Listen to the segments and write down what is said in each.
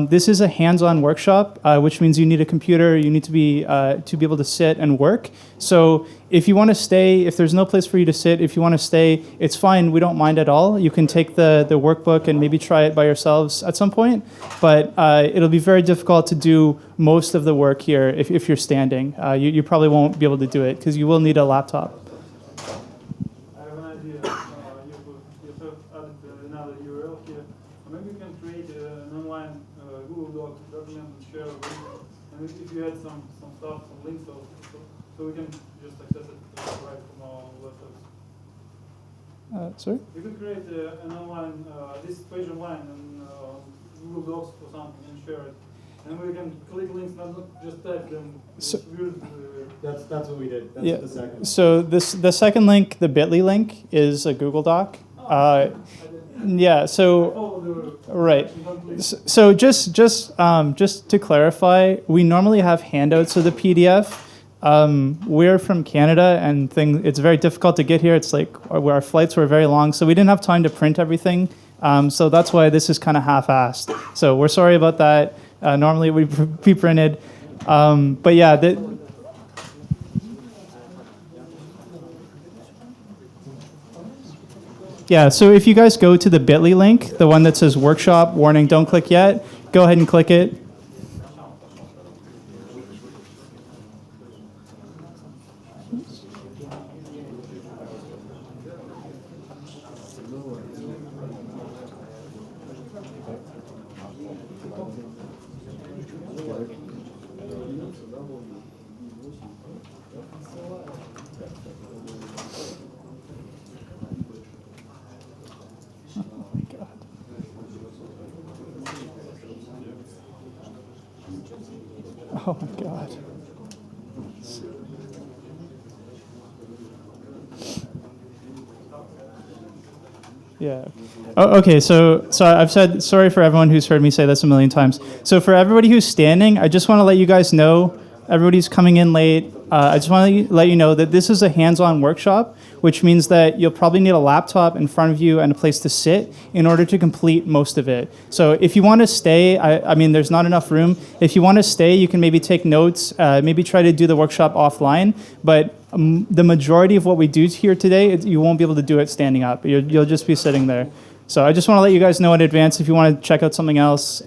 This is a hands-on workshop, which means you need a computer, you need to be able to sit and work. So if you want to stay, if there's no place for you to sit, if you want to stay, it's fine. We don't mind at all. You can take the workbook and maybe try it by yourselves at some point. But it'll be very difficult to do most of the work here if you're standing. You probably won't be able to do it because you will need a laptop. I have an idea. You have added another URL here. Maybe you can create an online Google Doc document and share it. And if you had some stuff, some links, so we can just access it right from our websites. Sorry? You could create an online, this page online in Google Docs or something and share it. And we can click links, not just type them. So, that's what we did. That's yeah. the second. So the second link, the bit.ly link, is a Google Doc. Yeah. So right. So just to clarify, we normally have handouts of the PDF. We're from Canada, and it's very difficult to get here. It's like our flights were very long, so we didn't have time to print everything. So that's why this is kind of half-assed. So we're sorry about that. Normally we pre-printed, but yeah. Yeah, so if you guys go to the bit.ly link, the one that says workshop, warning, don't click yet, go ahead and click it. Oh my God. Yeah. Oh, okay, so I've said, sorry for everyone who's heard me say this a million times. So for everybody who's standing, I just want to let you guys know, everybody's coming in late. I just want to let you know that this is a hands-on workshop, which means that you'll probably need a laptop in front of you and a place to sit in order to complete most of it. So if you want to stay, I mean, there's not enough room. If you want to stay, you can maybe take notes, maybe try to do the workshop offline. But the majority of what we do here today, you won't be able to do it standing up. You'll just be sitting there. So I just want to let you guys know in advance if you want to check out something else.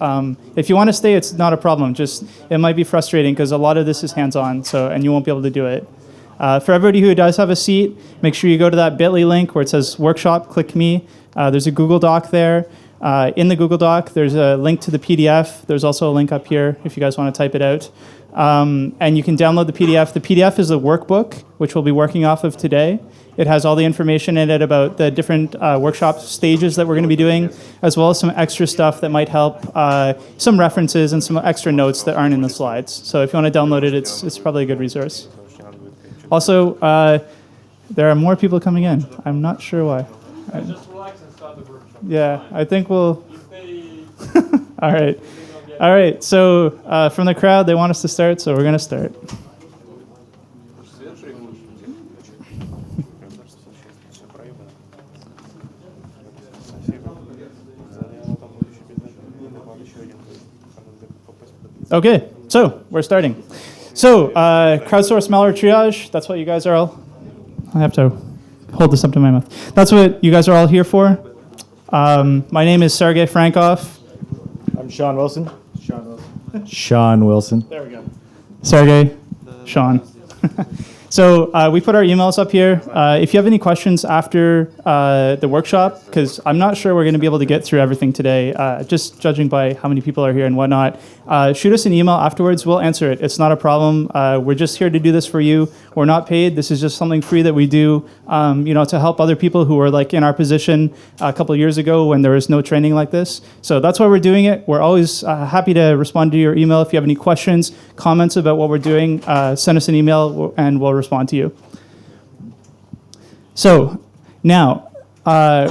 If you want to stay, it's not a problem. Just it might be frustrating because a lot of this is hands-on, and you won't be able to do it. For everybody who does have a seat, make sure you go to that bit.ly link where it says workshop, click me. There's a Google Doc there. In the Google Doc, there's a link to the PDF. There's also a link up here if you guys want to type it out. And you can download the PDF. The PDF is the workbook, which we'll be working off of today. It has all the information in it about the different workshop stages that we're going to be doing, as well as some extra stuff that might help, some references and some extra notes that aren't in the slides. So if you want to download it, it's probably a good resource. Also, there are more people coming in. I'm not sure why. Just relax and start the workshop. Yeah, I think we'll... All right. All right, so from the crowd, they want us to start, so we're going to start. Okay, so we're starting. So crowdsourced malware triage, that's what you guys are all... I have to hold this up to my mouth. That's what you guys are all here for. My name is Sergey Frankov. I'm Sean Wilson. Sean Wilson. There we go. Sergey, Sean. So we put our emails up here. If you have any questions after the workshop, because I'm not sure we're going to be able to get through everything today, just judging by how many people are here and whatnot, shoot us an email afterwards. We'll answer it. It's not a problem. We're just here to do this for you. We're not paid. This is just something free that we do, to help other people who were like in our position a couple of years ago when there was no training like this. So that's why we're doing it. We're always happy to respond to your email. If you have any questions, comments about what we're doing, send us an email and we'll respond to you. So now,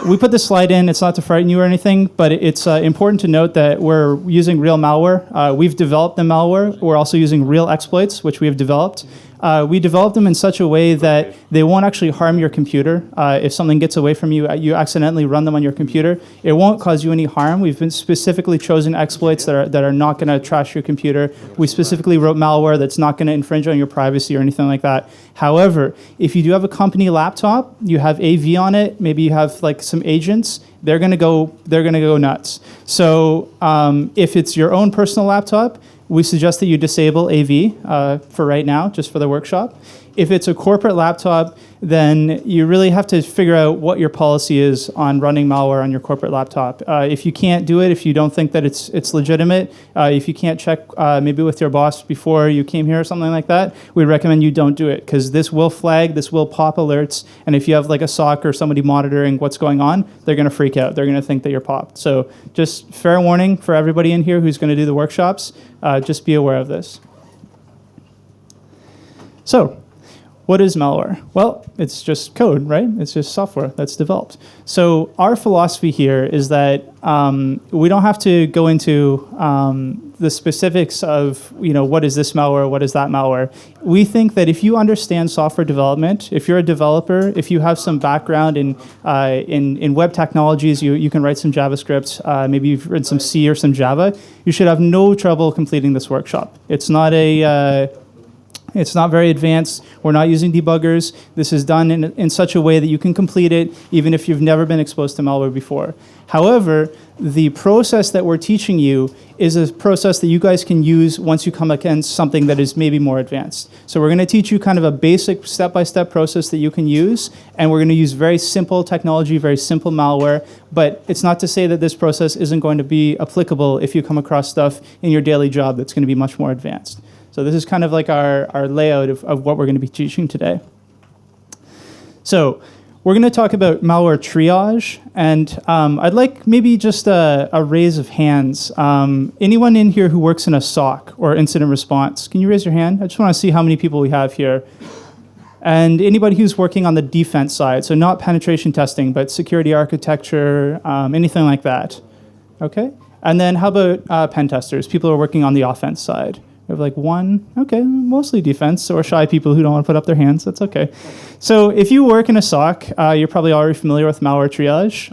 we put this slide in. It's not to frighten you or anything, but it's important to note that we're using real malware. We've developed the malware. We're also using real exploits, which we have developed. we developed them in such a way that they won't actually harm your computer. If something gets away from you, you accidentally run them on your computer, it won't cause you any harm. We've been specifically chosen exploits that are not going to trash your computer. We specifically wrote malware that's not going to infringe on your privacy or anything like that. However, if you do have a company laptop, you have AV on it, maybe you have like some agents, they're gonna go nuts. So if it's your own personal laptop, we suggest that you disable AV for right now, just for the workshop. If it's a corporate laptop, then you really have to figure out what your policy is on running malware on your corporate laptop. If you can't do it, if you don't think that it's legitimate, if you can't check maybe with your boss before you came here or something like that, we recommend you don't do it, because this will flag, this will pop alerts, and if you have like a SOC or somebody monitoring what's going on, they're going to freak out. They're going to think that you're popped. So just fair warning for everybody in here who's going to do the workshops, just be aware of this. So, what is malware? Well, it's just code, right? It's just software that's developed. So our philosophy here is that we don't have to go into the specifics of, what is this malware, what is that malware. We think that if you understand software development, if you're a developer, if you have some background in web technologies, you can write some JavaScript, maybe you've written some C or some Java, you should have no trouble completing this workshop. It's not very advanced. We're not using debuggers. This is done in such a way that you can complete it even if you've never been exposed to malware before. However, the process that we're teaching you is a process that you guys can use once you come against something that is maybe more advanced. So we're going to teach you kind of a basic step-by-step process that you can use, and we're going to use very simple technology, very simple malware, but it's not to say that this process isn't going to be applicable if you come across stuff in your daily job that's going to be much more advanced. So this is kind of like our layout of what we're going to be teaching today. So we're going to talk about malware triage, and I'd like maybe just a raise of hands. Anyone in here who works in a SOC or incident response, can you raise your hand? I just want to see how many people we have here. And anybody who's working on the defense side, so not penetration testing, but security architecture, anything like that. Okay? And then how about pen testers, people who are working on the offense side? We have like one, okay, mostly defense, or shy people who don't want to put up their hands. That's okay. So if you work in a SOC, you're probably already familiar with malware triage.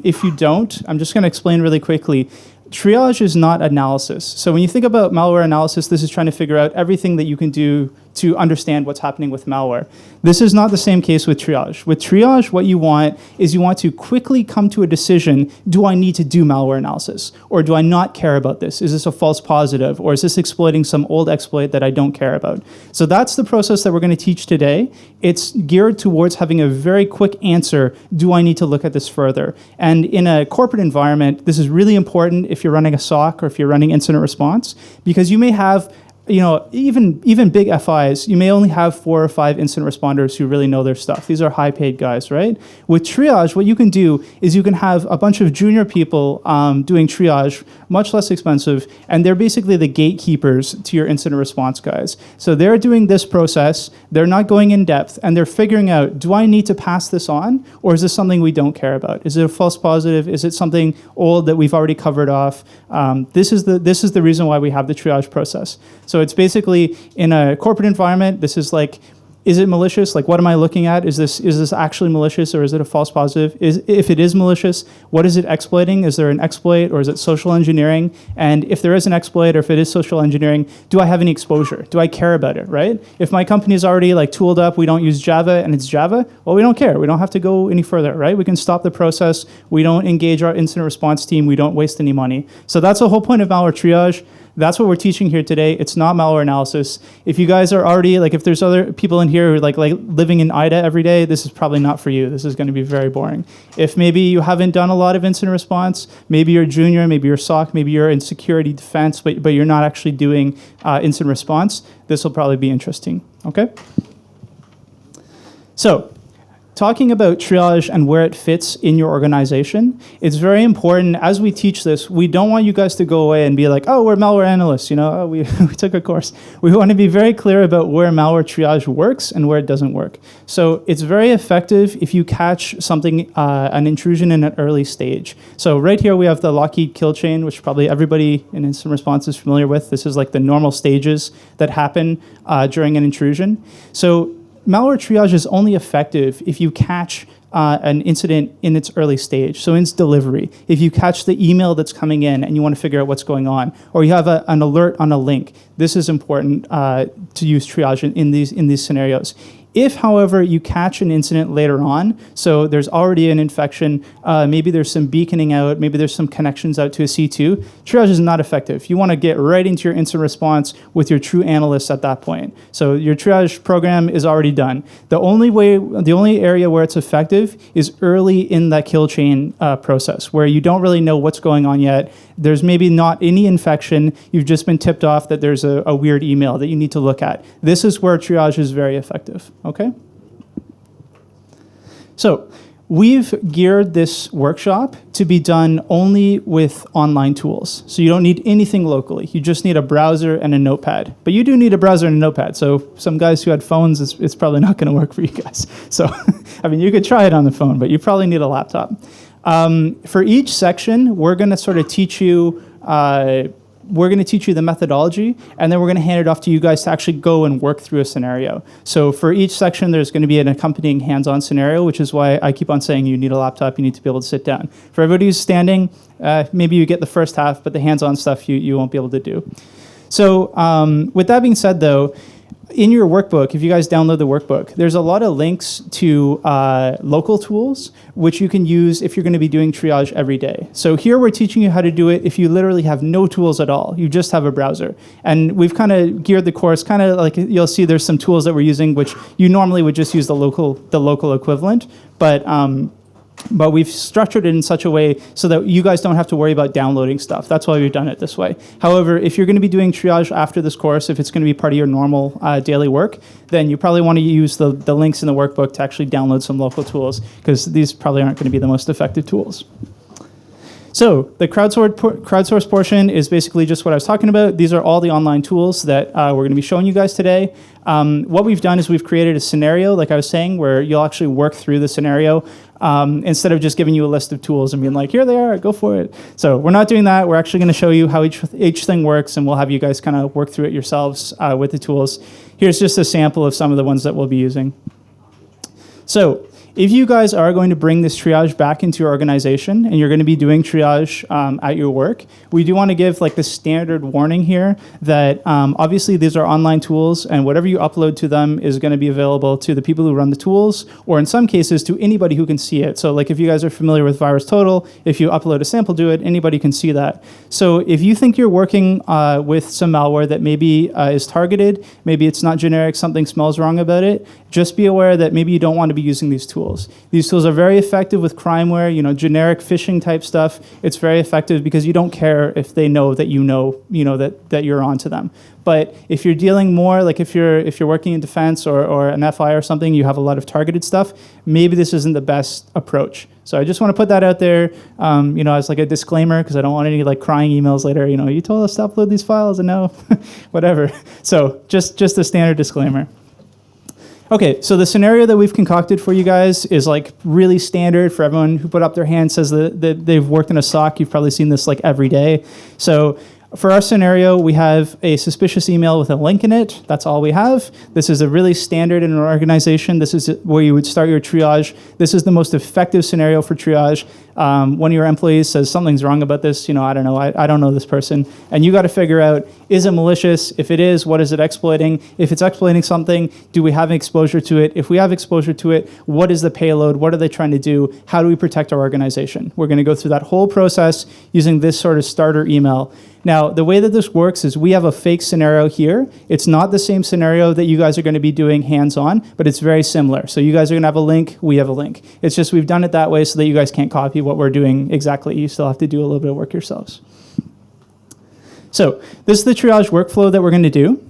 If you don't, I'm just going to explain really quickly. Triage is not analysis. So when you think about malware analysis, this is trying to figure out everything that you can do to understand what's happening with malware. This is not the same case with triage. With triage, what you want is you want to quickly come to a decision, do I need to do malware analysis? Or do I not care about this? Is this a false positive? Or is this exploiting some old exploit that I don't care about? So that's the process that we're going to teach today. It's geared towards having a very quick answer, do I need to look at this further? And in a corporate environment, this is really important if you're running a SOC or if you're running incident response, because you may have even big FIs, you may only have 4 or 5 incident responders who really know their stuff. These are high-paid guys, right? With triage, what you can do is you can have a bunch of junior people doing triage, much less expensive, and they're basically the gatekeepers to your incident response guys. So they're doing this process, they're not going in depth, and they're figuring out, do I need to pass this on, or is this something we don't care about? Is it a false positive? Is it something old that we've already covered off? This is the reason why we have the triage process. So it's basically in a corporate environment, this is like, is it malicious? Like, what am I looking at? Is this actually malicious, or is it a false positive? If it is malicious, what is it exploiting? Is there an exploit, or is it social engineering? And if there is an exploit, or if it is social engineering, do I have any exposure? Do I care about it, right? If my company is already like tooled up, we don't use Java, and it's Java, well, we don't care. We don't have to go any further, right? We can stop the process. We don't engage our incident response team. We don't waste any money. So that's the whole point of malware triage. That's what we're teaching here today. It's not malware analysis. If you guys are already, like, if there's other people in here who are like living in IDA every day, this is probably not for you. This is going to be very boring. If maybe you haven't done a lot of incident response, maybe you're junior, maybe you're SOC, maybe you're in security defense, but you're not actually doing incident response, this will probably be interesting, okay? So, talking about triage and where it fits in your organization, it's very important as we teach this. We don't want you guys to go away and be like, oh, we're malware analysts, oh, we took a course. We want to be very clear about where malware triage works and where it doesn't work. So it's very effective if you catch something, an intrusion in an early stage. So right here we have the Lockheed kill chain, which probably everybody in instant response is familiar with. This is like the normal stages that happen during an intrusion. So malware triage is only effective if you catch an incident in its early stage, so in its delivery. If you catch the email that's coming in and you want to figure out what's going on, or you have an alert on a link, this is important to use triage in these scenarios. If, however, you catch an incident later on, so there's already an infection, maybe there's some beaconing out, maybe there's some connections out to a C2, triage is not effective. You want to get right into your instant response with your true analysts at that point. So your triage program is already done. The only area where it's effective is early in that kill chain process, where you don't really know what's going on yet. There's maybe not any infection. You've just been tipped off that there's a weird email that you need to look at. This is where triage is very effective. Okay? So we've geared this workshop to be done only with online tools. So you don't need anything locally. You just need a browser and a notepad. But you do need a browser and a notepad. So some guys who had phones, it's probably not going to work for you guys. So, I mean, you could try it on the phone, but you probably need a laptop. For each section, we're going to sort of teach you the methodology, and then we're going to hand it off to you guys to actually go and work through a scenario. So for each section, there's going to be an accompanying hands-on scenario, which is why I keep on saying you need a laptop, you need to be able to sit down. For everybody who's standing, maybe you get the first half, but the hands-on stuff you won't be able to do. So with that being said, though, in your workbook, if you guys download the workbook, there's a lot of links to local tools, which you can use if you're going to be doing triage every day. So here we're teaching you how to do it if you literally have no tools at all. You just have a browser. And we've kind of geared the course, kind of like you'll see there's some tools that we're using, which you normally would just use the local equivalent. But we've structured it in such a way so that you guys don't have to worry about downloading stuff. That's why we've done it this way. However, if you're going to be doing triage after this course, if it's going to be part of your normal daily work, then you probably want to use the links in the workbook to actually download some local tools, because these probably aren't going to be the most effective tools. So the crowdsource portion is basically just what I was talking about. These are all the online tools that we're going to be showing you guys today. What we've done is we've created a scenario, like I was saying, where you'll actually work through the scenario instead of just giving you a list of tools and being like, here they are, go for it. So we're not doing that. We're actually going to show you how each thing works, and we'll have you guys kind of work through it yourselves with the tools. Here's just a sample of some of the ones that we'll be using. So if you guys are going to bring this triage back into your organization and you're going to be doing triage at your work, we do want to give like the standard warning here that obviously these are online tools, and whatever you upload to them is going to be available to the people who run the tools, or in some cases to anybody who can see it. So like if you guys are familiar with Virustotal, if you upload a sample to it, anybody can see that. So if you think you're working with some malware that maybe is targeted, maybe it's not generic, something smells wrong about it, just be aware that maybe you don't want to be using these tools. These tools are very effective with crimeware, generic phishing type stuff. It's very effective because you don't care if they know that you know that you're onto them. But if you're dealing more, like if you're working in defense or an FI or something, you have a lot of targeted stuff, maybe this isn't the best approach. So I just want to put that out there, as like a disclaimer, because I don't want any like crying emails later, you told us to upload these files and no, whatever. So just a standard disclaimer. Okay, so the scenario that we've concocted for you guys is like really standard for everyone who put up their hand, says that they've worked in a SOC. You've probably seen this like every day. So for our scenario, we have a suspicious email with a link in it. That's all we have. This is a really standard in an organization. This is where you would start your triage. This is the most effective scenario for triage. One of your employees says something's wrong about this. I don't know. I don't know this person. And you got to figure out, is it malicious? If it is, what is it exploiting? If it's exploiting something, do we have exposure to it? If we have exposure to it, what is the payload? What are they trying to do? How do we protect our organization? We're going to go through that whole process using this sort of starter email. Now, the way that this works is we have a fake scenario here. It's not the same scenario that you guys are going to be doing hands-on, but it's very similar. So you guys are going to have a link, we have a link. It's just we've done it that way so that you guys can't copy what we're doing exactly. You still have to do a little bit of work yourselves. So this is the triage workflow that we're going to do.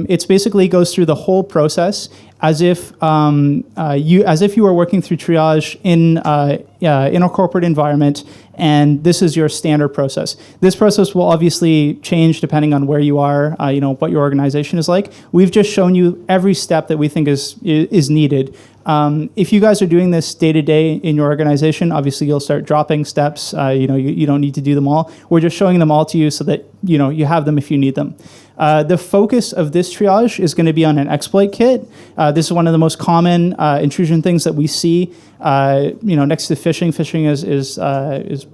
It's basically goes through the whole process as if you were working through triage in a corporate environment, and this is your standard process. This process will obviously change depending on where you are, what your organization is like. We've just shown you every step that we think is needed. If you guys are doing this day to day in your organization, obviously you'll start dropping steps. You don't need to do them all. We're just showing them all to you so that you have them if you need them. The focus of this triage is going to be on an exploit kit. This is one of the most common intrusion things that we see. Next to phishing. Phishing is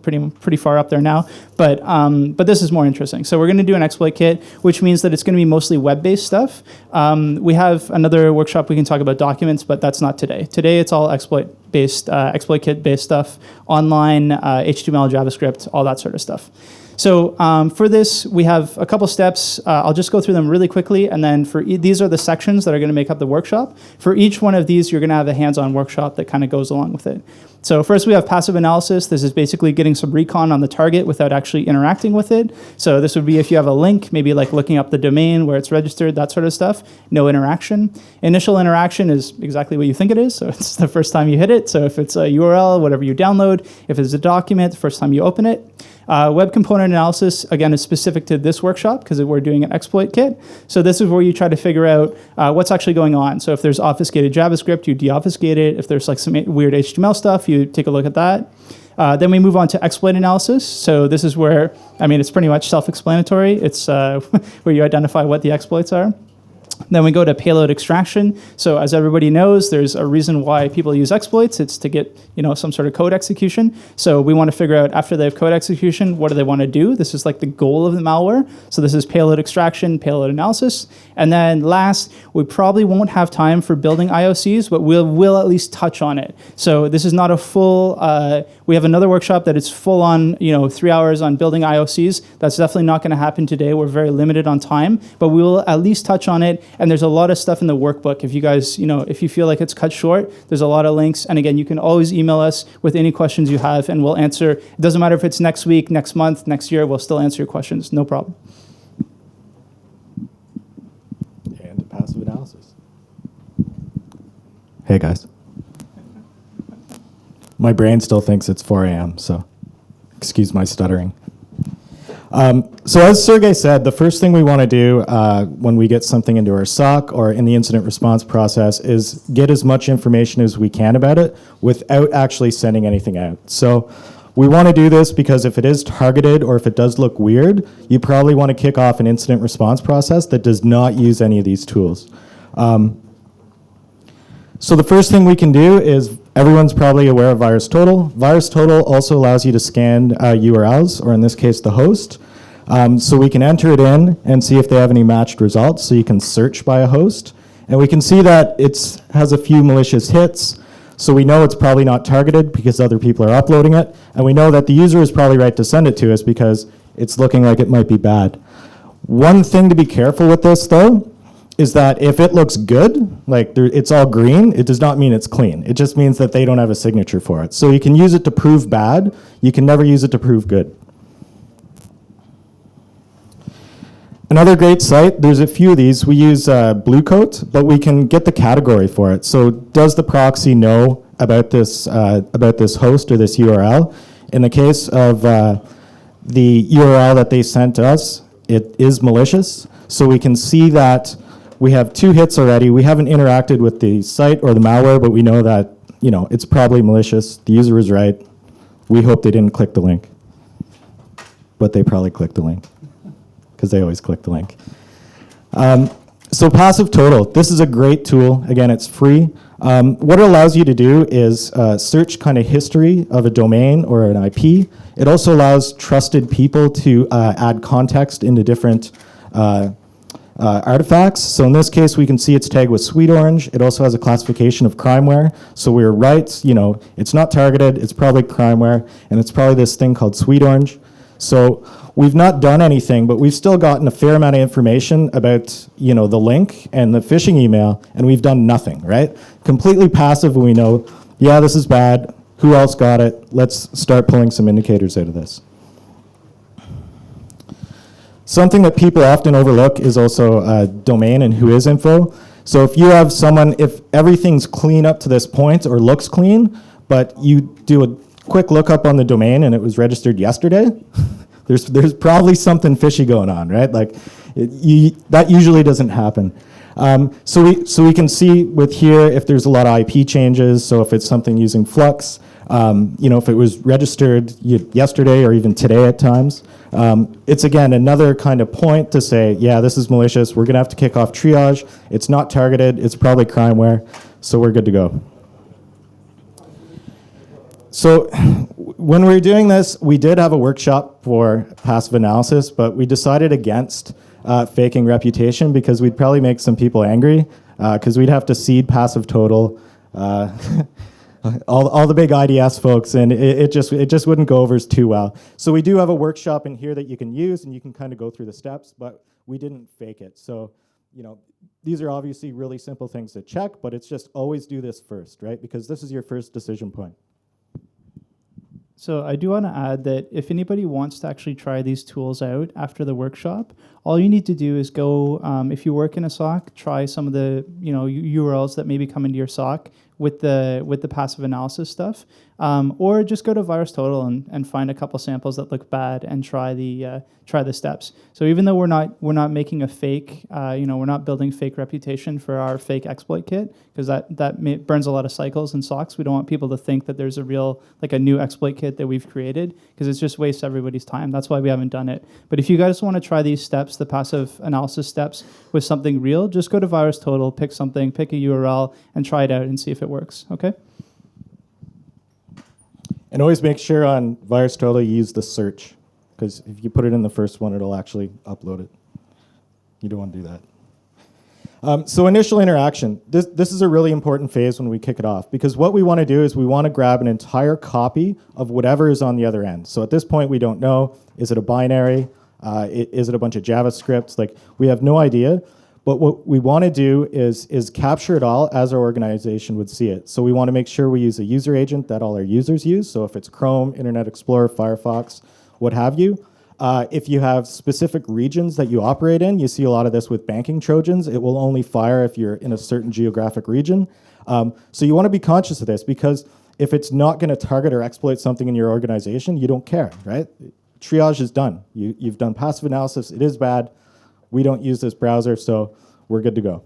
pretty far up there now, but this is more interesting. So we're going to do an exploit kit, which means that it's going to be mostly web-based stuff. We have another workshop we can talk about documents, but that's not today. Today it's all exploit kit-based stuff, online, HTML, JavaScript, all that sort of stuff. So for this, we have a couple steps. I'll just go through them really quickly, and then these are the sections that are going to make up the workshop. For each one of these, you're going to have a hands-on workshop that kind of goes along with it. So first, we have passive analysis. This is basically getting some recon on the target without actually interacting with it. So this would be if you have a link, maybe like looking up the domain where it's registered, that sort of stuff. No interaction. Initial interaction is exactly what you think it is. So it's the first time you hit it. So if it's a URL, whatever you download, if it's a document, the first time you open it. Web component analysis, again, is specific to this workshop because we're doing an exploit kit. So this is where you try to figure out what's actually going on. So if there's obfuscated JavaScript, you deobfuscate it. If there's like some weird HTML stuff, you take a look at that. Then we move on to exploit analysis. So this is where, it's pretty much self-explanatory. It's where you identify what the exploits are. Then we go to payload extraction. So as everybody knows, there's a reason why people use exploits. It's to get some sort of code execution. So we want to figure out after they have code execution, what do they want to do? This is like the goal of the malware. So this is payload extraction, payload analysis. And then last, we probably won't have time for building IOCs, but we'll at least touch on it. So this is not a full, we have another workshop that is full on 3 hours on building IOCs. That's definitely not going to happen today. We're very limited on time, but we will at least touch on it. And there's a lot of stuff in the workbook. If you guys, if you feel like it's cut short, there's a lot of links. And again, you can always email us with any questions you have, and we'll answer. It doesn't matter if it's next week, next month, next year, we'll still answer your questions. No problem. And passive analysis. Hey, guys. My brain still thinks it's 4 a.m., so excuse my stuttering. So as Sergey said, the first thing we want to do when we get something into our SOC or in the incident response process is get as much information as we can about it without actually sending anything out. So we want to do this because if it is targeted or if it does look weird, you probably want to kick off an incident response process that does not use any of these tools. So the first thing we can do is, everyone's probably aware of Virustotal. Virustotal also allows you to scan URLs, or in this case, the host. So we can enter it in and see if they have any matched results. So you can search by a host. And we can see that it has a few malicious hits. So we know it's probably not targeted because other people are uploading it. And we know that the user is probably right to send it to us because it's looking like it might be bad. One thing to be careful with this, though, is that if it looks good, like it's all green, it does not mean it's clean. It just means that they don't have a signature for it. So you can use it to prove bad. You can never use it to prove good. Another great site, there's a few of these. We use Bluecoat, but we can get the category for it. So does the proxy know about this host or this URL? In the case of the URL that they sent us, it is malicious. So we can see that we have 2 hits already. We haven't interacted with the site or the malware, but we know that it's probably malicious. The user is right. We hope they didn't click the link. But they probably clicked the link, because they always click the link. So Passive Total, this is a great tool. Again, it's free. What it allows you to do is search kind of history of a domain or an IP. It also allows trusted people to add context into different artifacts. So in this case, we can see it's tagged with sweet orange. It also has a classification of crimeware. So we're right, it's not targeted, it's probably crimeware, and it's probably this thing called sweet orange. So we've not done anything, but we've still gotten a fair amount of information about, the link and the phishing email, and we've done nothing, right? Completely passive when we know, yeah, this is bad. Who else got it? Let's start pulling some indicators out of this. Something that people often overlook is also domain and Whois info. So if you have someone, if everything's clean up to this point or looks clean, but you do a quick lookup on the domain and it was registered yesterday, there's probably something fishy going on, right? Like that usually doesn't happen. So we can see with here if there's a lot of IP changes. So if it's something using Flux, if it was registered yesterday or even today at times, it's again another kind of point to say, yeah, this is malicious. We're gonna have to kick off triage. It's not targeted. It's probably crimeware. So we're good to go. So when we were doing this, we did have a workshop for passive analysis, but we decided against faking reputation because we'd probably make some people angry because we'd have to seed passive total, all the big IDS folks, and it just wouldn't go over too well. So we do have a workshop in here that you can use, and you can kind of go through the steps, but we didn't fake it. So these are obviously really simple things to check, but it's just always do this first, right? Because this is your first decision point. So I do want to add that if anybody wants to actually try these tools out after the workshop, all you need to do is go, if you work in a SOC, try some of the URLs that maybe come into your SOC with the passive analysis stuff, or just go to Virustotal and find a couple samples that look bad and try the steps. So even though we're not making a fake, we're not building fake reputation for our fake exploit kit, because that burns a lot of cycles in SOCs. We don't want people to think that there's a real, like a new exploit kit that we've created, because it just wastes everybody's time. That's why we haven't done it. But if you guys want to try these steps, the passive analysis steps, with something real, just go to Virustotal, pick a URL, and try it out and see if it works, okay? And always make sure on Virustotal you use the search, because if you put it in the first one, it'll actually upload it. You don't want to do that. So initial interaction. This is a really important phase when we kick it off, because what we want to do is we want to grab an entire copy of whatever is on the other end. So at this point, we don't know, is it a binary? Is it a bunch of JavaScript? Like, we have no idea. But what we want to do is capture it all as our organization would see it. So we want to make sure we use a user agent that all our users use. So if it's Chrome, Internet Explorer, Firefox, what have you. If you have specific regions that you operate in, you see a lot of this with banking Trojans. It will only fire if you're in a certain geographic region. So you want to be conscious of this, because if it's not going to target or exploit something in your organization, you don't care, right? Triage is done. You've done passive analysis. It is bad. We don't use this browser, so we're good to go.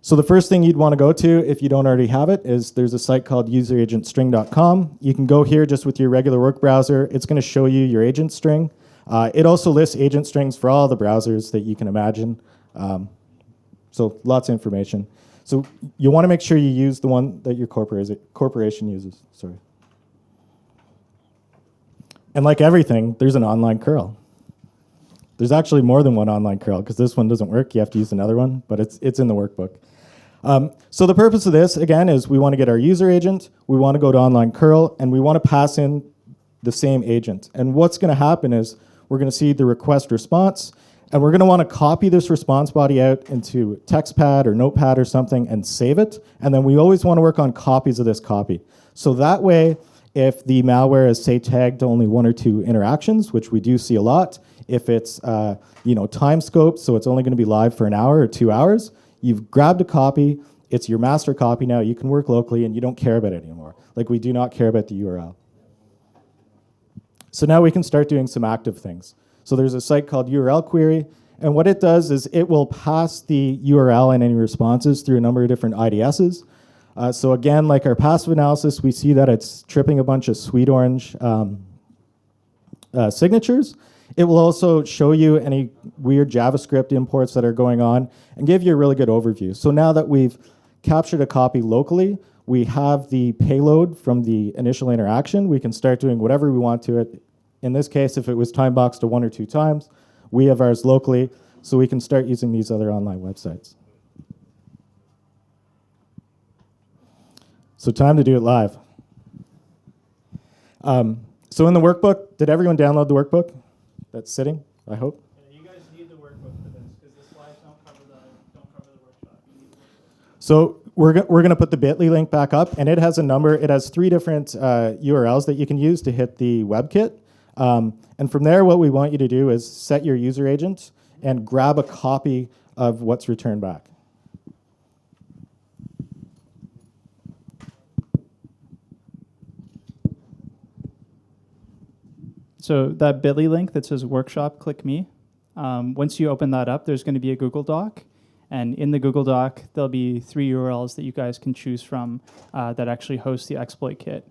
So the first thing you'd want to go to, if you don't already have it, is there's a site called useragentstring.com. You can go here just with your regular work browser. It's going to show you your agent string. It also lists agent strings for all the browsers that you can imagine. So lots of information. So you want to make sure you use the one that your corporation uses. Sorry. And like everything, there's an online curl. There's actually more than one online curl, because this one doesn't work. You have to use another one, but it's in the workbook. So the purpose of this, again, is we want to get our user agent, we want to go to online curl, and we want to pass in the same agent. And what's going to happen is we're going to see the request response, and we're going to want to copy this response body out into TextPad or Notepad or something and save it. And then we always want to work on copies of this copy. So that way, if the malware is, say, tagged to only 1 or 2 interactions, which we do see a lot, if it's time scoped, so it's only going to be live for an hour or 2 hours, you've grabbed a copy, it's your master copy now, you can work locally, and you don't care about it anymore. Like, we do not care about the URL. So now we can start doing some active things. So there's a site called URL Query, and what it does is it will pass the URL and any responses through a number of different IDSs. So again, like our passive analysis, we see that it's tripping a bunch of sweet orange signatures. It will also show you any weird JavaScript imports that are going on and give you a really good overview. So now that we've captured a copy locally, we have the payload from the initial interaction. We can start doing whatever we want to it. In this case, if it was time boxed to 1 or 2 times, we have ours locally, so we can start using these other online websites. So time to do it live. So in the workbook, did everyone download the workbook? That's sitting, I hope. Yeah, you guys need the workbook for this, because the slides don't cover the workshop. You need the workbook. So we're going to put the bit.ly link back up, and it has a number. It has 3 different URLs that you can use to hit the WebKit. And from there, what we want you to do is set your user agent and grab a copy of what's returned back. So that bit.ly link that says workshop, click me. Once you open that up, there's going to be a Google Doc. And in the Google Doc, there'll be 3 URLs that you guys can choose from that actually host the exploit kit.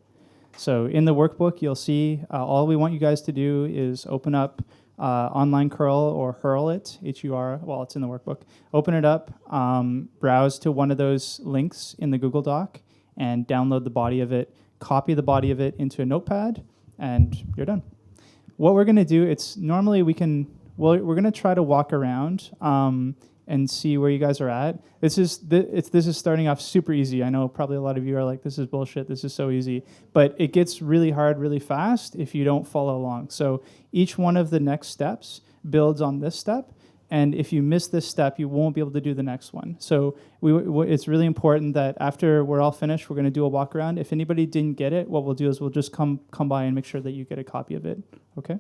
So in the workbook, you'll see all we want you guys to do is open up online curl or hurl it, H-U-R, well, it's in the workbook. Open it up, browse to one of those links in the Google Doc, and download the body of it, copy the body of it into a notepad, and you're done. What we're going to do, it's normally we're going to try to walk around and see where you guys are at. This is starting off super easy. I know probably a lot of you are like, this is bullshit, this is so easy. But it gets really hard really fast if you don't follow along. So each one of the next steps builds on this step. And if you miss this step, you won't be able to do the next one. So it's really important that after we're all finished, we're going to do a walk around. If anybody didn't get it, what we'll do is we'll just come by and make sure that you get a copy of it. Okay?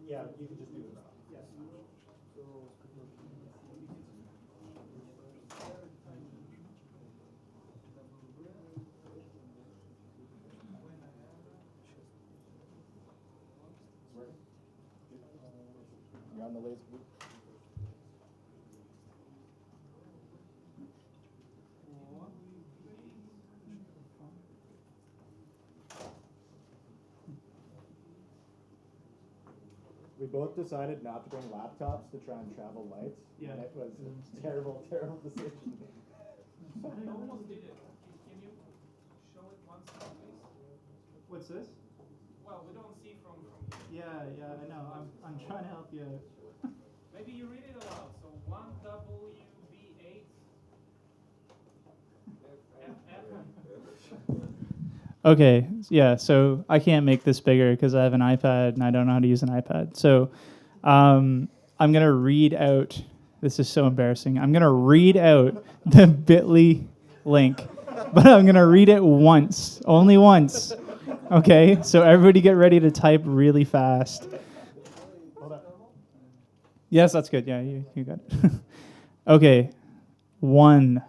Yeah, you can just do it. Yes. You're on the laser. We both decided not to bring laptops to try and travel light. Yeah. And it was a terrible, terrible decision. I almost did it. Can you show it once, please? What's this? Well, we don't see from here. Yeah, I know. I'm trying to help you. Maybe you read it aloud. So 1WB8 FF. Okay, yeah, so I can't make this bigger because I have an iPad and I don't know how to use an iPad. So I'm going to read out, this is so embarrassing, I'm going to read out the bit.ly link, but I'm going to read it once, only once. Okay, so everybody get ready to type really fast. Yes, that's good. Yeah, you got it. Okay, 1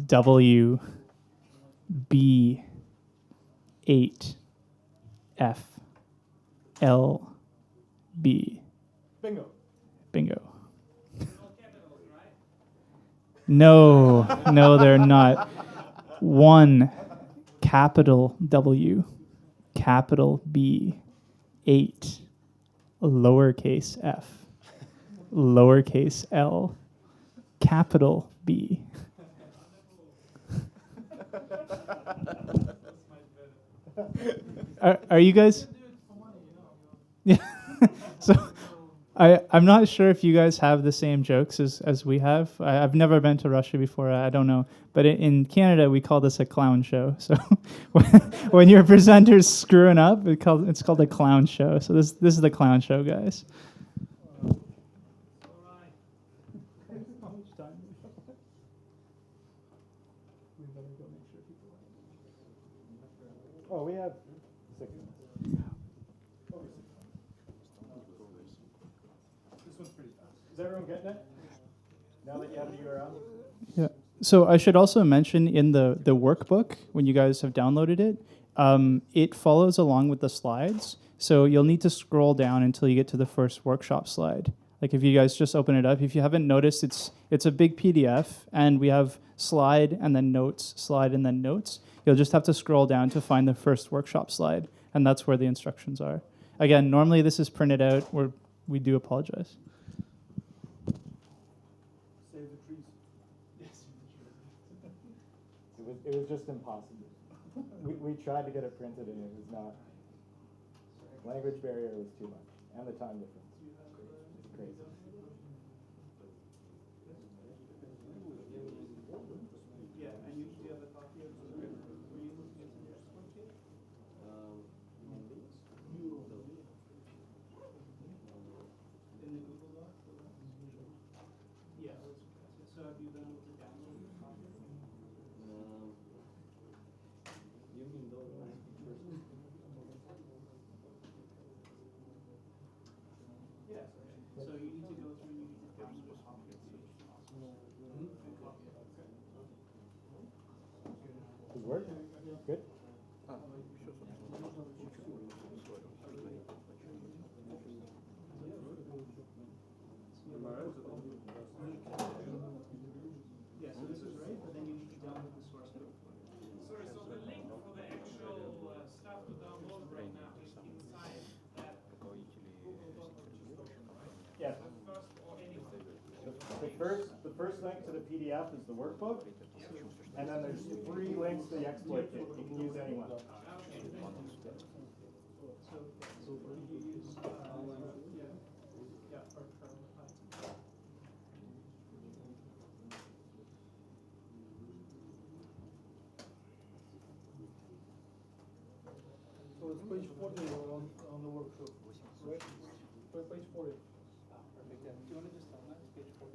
W B 8 F L B. Bingo. Bingo. No, they're not. 1 capital W, capital B, 8 lowercase f, lowercase l, capital B. Are you guys? Yeah. So I'm not sure if you guys have the same jokes as we have. I've never been to Russia before. I don't know. But in Canada, we call this a clown show. So when your presenter's screwing up, it's called a clown show. So this is the clown show, guys. Oh, we have 6 minutes. This one's pretty fast. Is everyone getting it? Now that you have the URL? Yeah. So I should also mention in the workbook, when you guys have downloaded it, it follows along with the slides. So you'll need to scroll down until you get to the first workshop slide. Like if you guys just open it up, if you haven't noticed, it's a big PDF, and we have slide and then notes, slide and then notes. You'll just have to scroll down to find the first workshop slide, and that's where the instructions are. Again, normally this is printed out, we do apologize. Save the trees. It was just impossible. We tried to get it printed and it was not. Language barrier was too much, and the time difference. It's crazy. Yeah, and you have a copy of the in the Google Doc? Yeah, so have you been able to download the copy? You mean those ones first? Yes. So you need to go through, you need to download a copy of the and copy it. Does it work? Good? Yeah, so this is right, but then you need to download the source code. Sorry, so the link for the actual stuff to download right now is inside that Google Doc registration, right? Yes. First or anywhere. The first link to the PDF is the workbook, and then there's 3 links to the exploit kit. You can use any one. So you use, So it's page 40 on the workshop, right? Page 40. Perfect, yeah. Do you want to just tell that? It's page 40.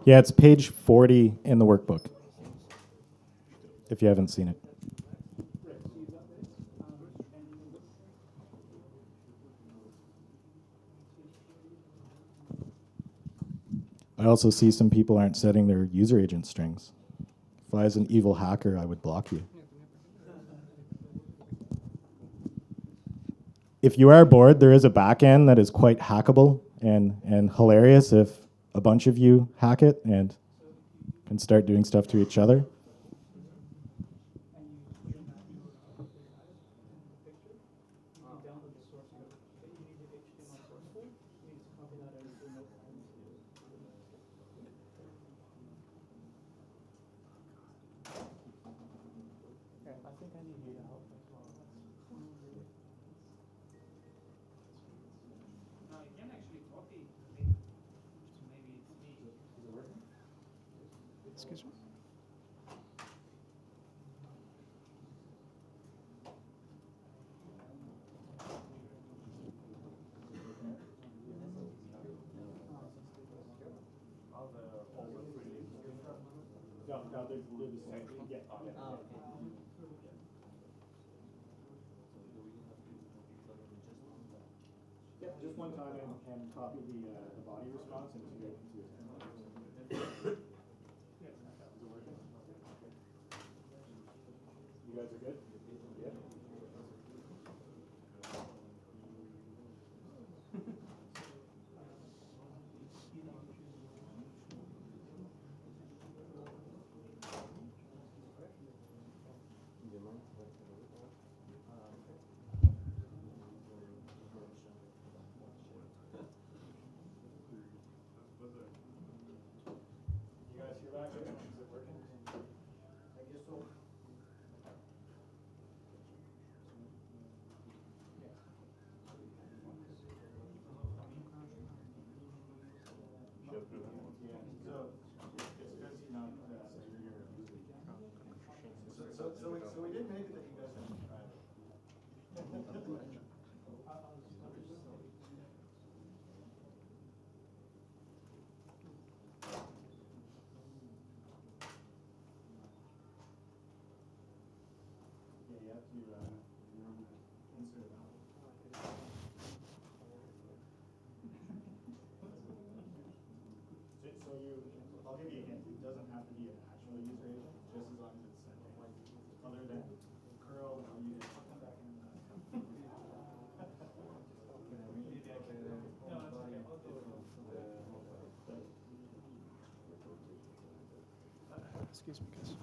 Yeah, it's page 40 in the workbook, if you haven't seen it. Right, so you got this, and you can look. I also see some people aren't setting their user agent strings. If I was an evil hacker, I would block you. If you are bored, there is a backend that is quite hackable and hilarious if a bunch of you hack it and can start doing stuff to each other. Now you can actually copy the link, so maybe it's me. Excuse me? Just one time and copy the body response into it. You guys are good? Yeah. You guys hear that? Is it working? I guess so. So we did make it that you guys haven't tried it. Yeah, you have to insert it. I'll give you a hint. It doesn't have to be an actual user agent, just as long as it's sending. Other than curl, you can come back in. Excuse me, guys.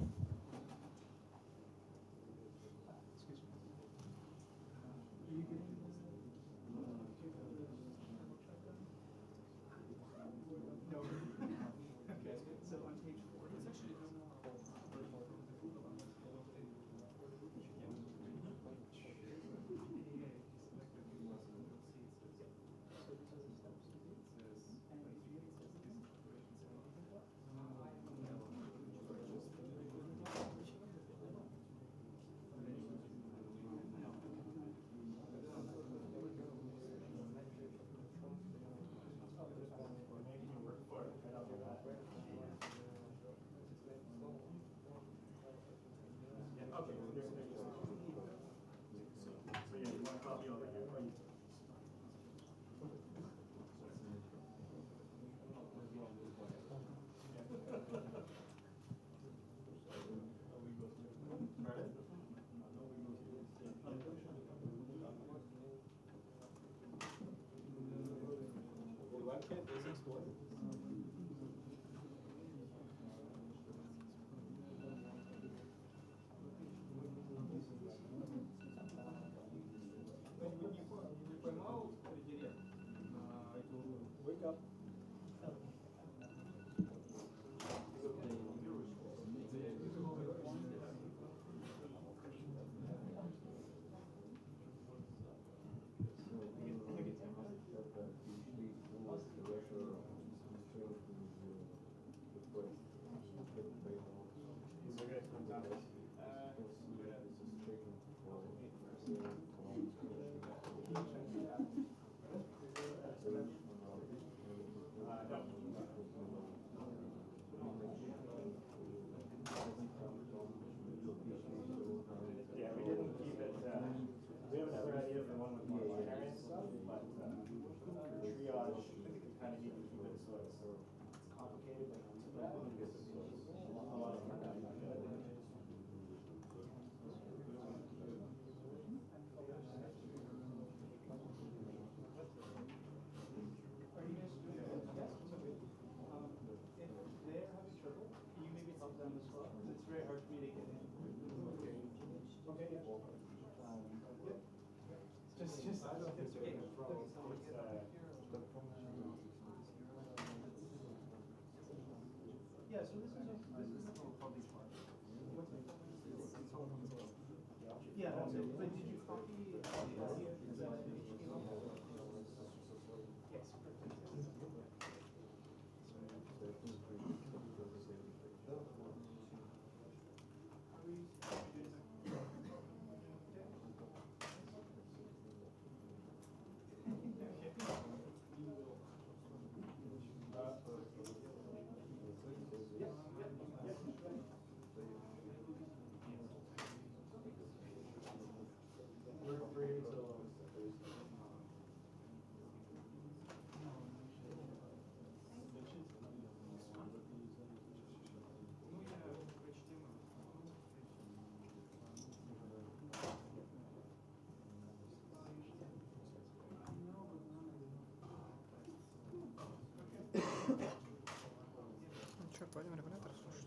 Пойдем регулятор слушать.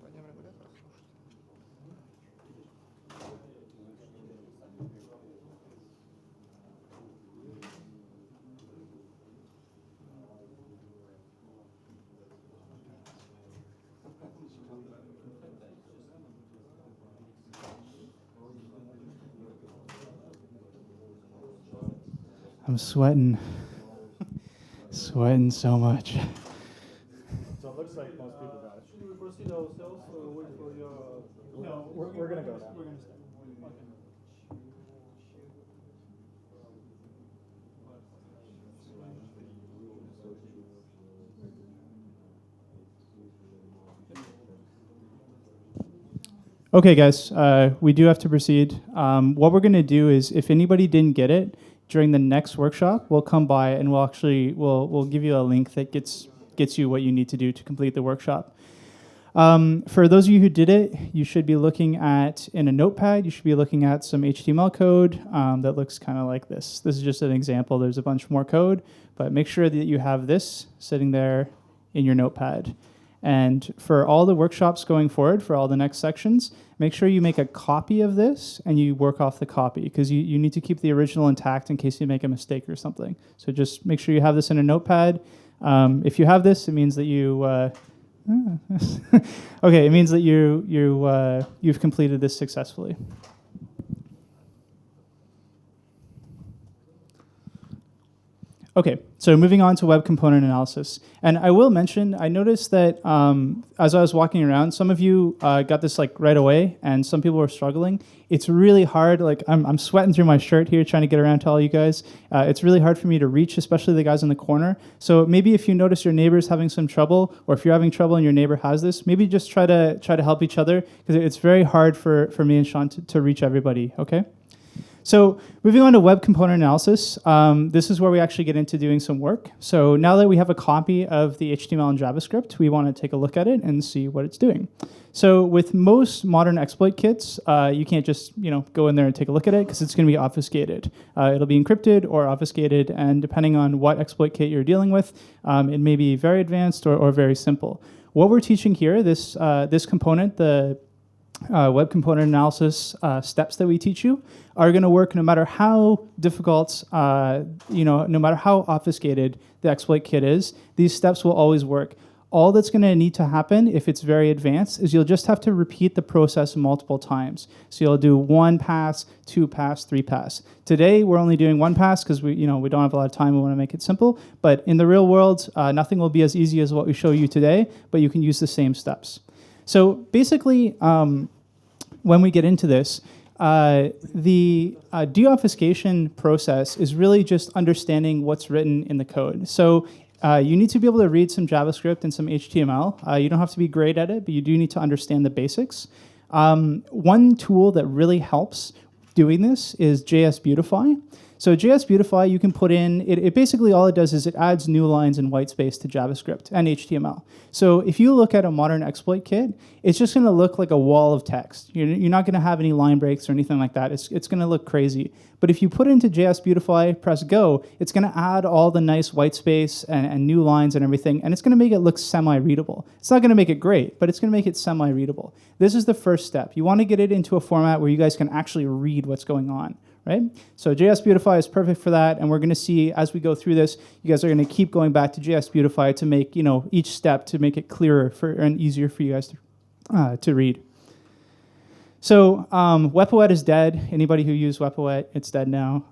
Пойдем регулятор слушать. I'm sweating. Sweating so much. So it looks like most people got it. Should we proceed ourselves or wait for your... No, we're going to go now. We're going to start. Okay, guys, we do have to proceed. What we're going to do is, if anybody didn't get it during the next workshop, we'll come by and we'll give you a link that gets gets you what you need to do to complete the workshop. For those of you who did it, you should be looking at, in a notepad, you should be looking at some HTML code that looks kind of like this. This is just an example. There's a bunch more code, but make sure that you have this sitting there in your notepad. And for all the workshops going forward, for all the next sections, make sure you make a copy of this and you work off the copy, because you need to keep the original intact in case you make a mistake or something. So just make sure you have this in a notepad. If you have this, it means that you... okay, it means that you've completed this successfully. Okay, so moving on to web component analysis. And I will mention, I noticed that as I was walking around, some of you got this like right away, and some people were struggling. It's really hard, like I'm sweating through my shirt here trying to get around to all you guys. It's really hard for me to reach, especially the guys in the corner. So maybe if you notice your neighbor's having some trouble, or if you're having trouble and your neighbor has this, maybe just try to help each other, because it's very hard for me and Sean to reach everybody, okay? So moving on to web component analysis, this is where we actually get into doing some work. So now that we have a copy of the HTML and JavaScript, we want to take a look at it and see what it's doing. So with most modern exploit kits, you can't just go in there and take a look at it, because it's going to be obfuscated. It'll be encrypted or obfuscated, and depending on what exploit kit you're dealing with, it may be very advanced or very simple. What we're teaching here, this component, the web component analysis steps that we teach you, are going to work no matter how difficult, no matter how obfuscated the exploit kit is. These steps will always work. All that's going to need to happen, if it's very advanced, is you'll just have to repeat the process multiple times. So you'll do 1 pass, 2 pass, 3 pass. Today, we're only doing 1 pass because we don't have a lot of time. We want to make it simple. But in the real world, nothing will be as easy as what we show you today, but you can use the same steps. So basically, when we get into this, the deobfuscation process is really just understanding what's written in the code. So you need to be able to read some JavaScript and some HTML. You don't have to be great at it, but you do need to understand the basics. One tool that really helps doing this is JS Beautify. So JS Beautify, you can put in, it basically all it does is it adds new lines and white space to JavaScript and HTML. So if you look at a modern exploit kit, it's just going to look like a wall of text. You're not going to have any line breaks or anything like that. It's going to look crazy. But if you put into JS Beautify, press go, it's going to add all the nice white space and new lines and everything, and it's going to make it look semi-readable. It's not going to make it great, but it's going to make it semi-readable. This is the first step. You want to get it into a format where you guys can actually read what's going on. Right? So JS Beautify is perfect for that, and we're going to see as we go through this, you guys are going to keep going back to JS Beautify to make each step to make it clearer and easier for you guys to read. So Whois is dead. Anybody who used Whois, it's dead now.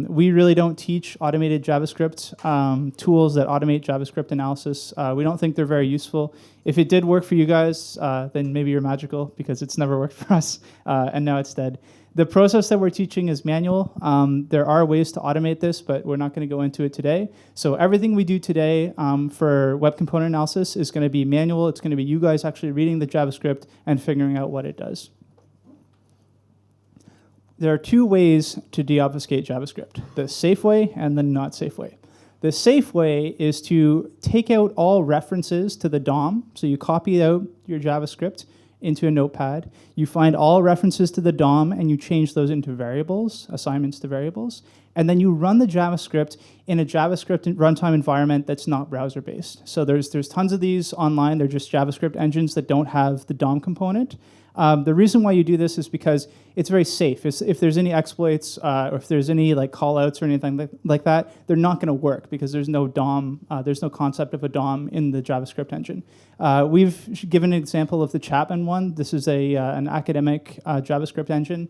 We really don't teach automated JavaScript tools that automate JavaScript analysis. We don't think they're very useful. If it did work for you guys, then maybe you're magical, because it's never worked for us, and now it's dead. The process that we're teaching is manual. There are ways to automate this, but we're not going to go into it today. So everything we do today for web component analysis is going to be manual. It's going to be you guys actually reading the JavaScript and figuring out what it does. There are 2 ways to deobfuscate JavaScript, the safe way and the not safe way. The safe way is to take out all references to the DOM. So you copy out your JavaScript into a notepad. You find all references to the DOM and you change those into variables, assignments to variables. And then you run the JavaScript in a JavaScript runtime environment that's not browser-based. So there's tons of these online. They're just JavaScript engines that don't have the DOM component. The reason why you do this is because it's very safe. If there's any exploits or if there's any callouts or anything like that, they're not going to work because there's no DOM. There's no concept of a DOM in the JavaScript engine. We've given an example of the Chapman one. This is an academic JavaScript engine.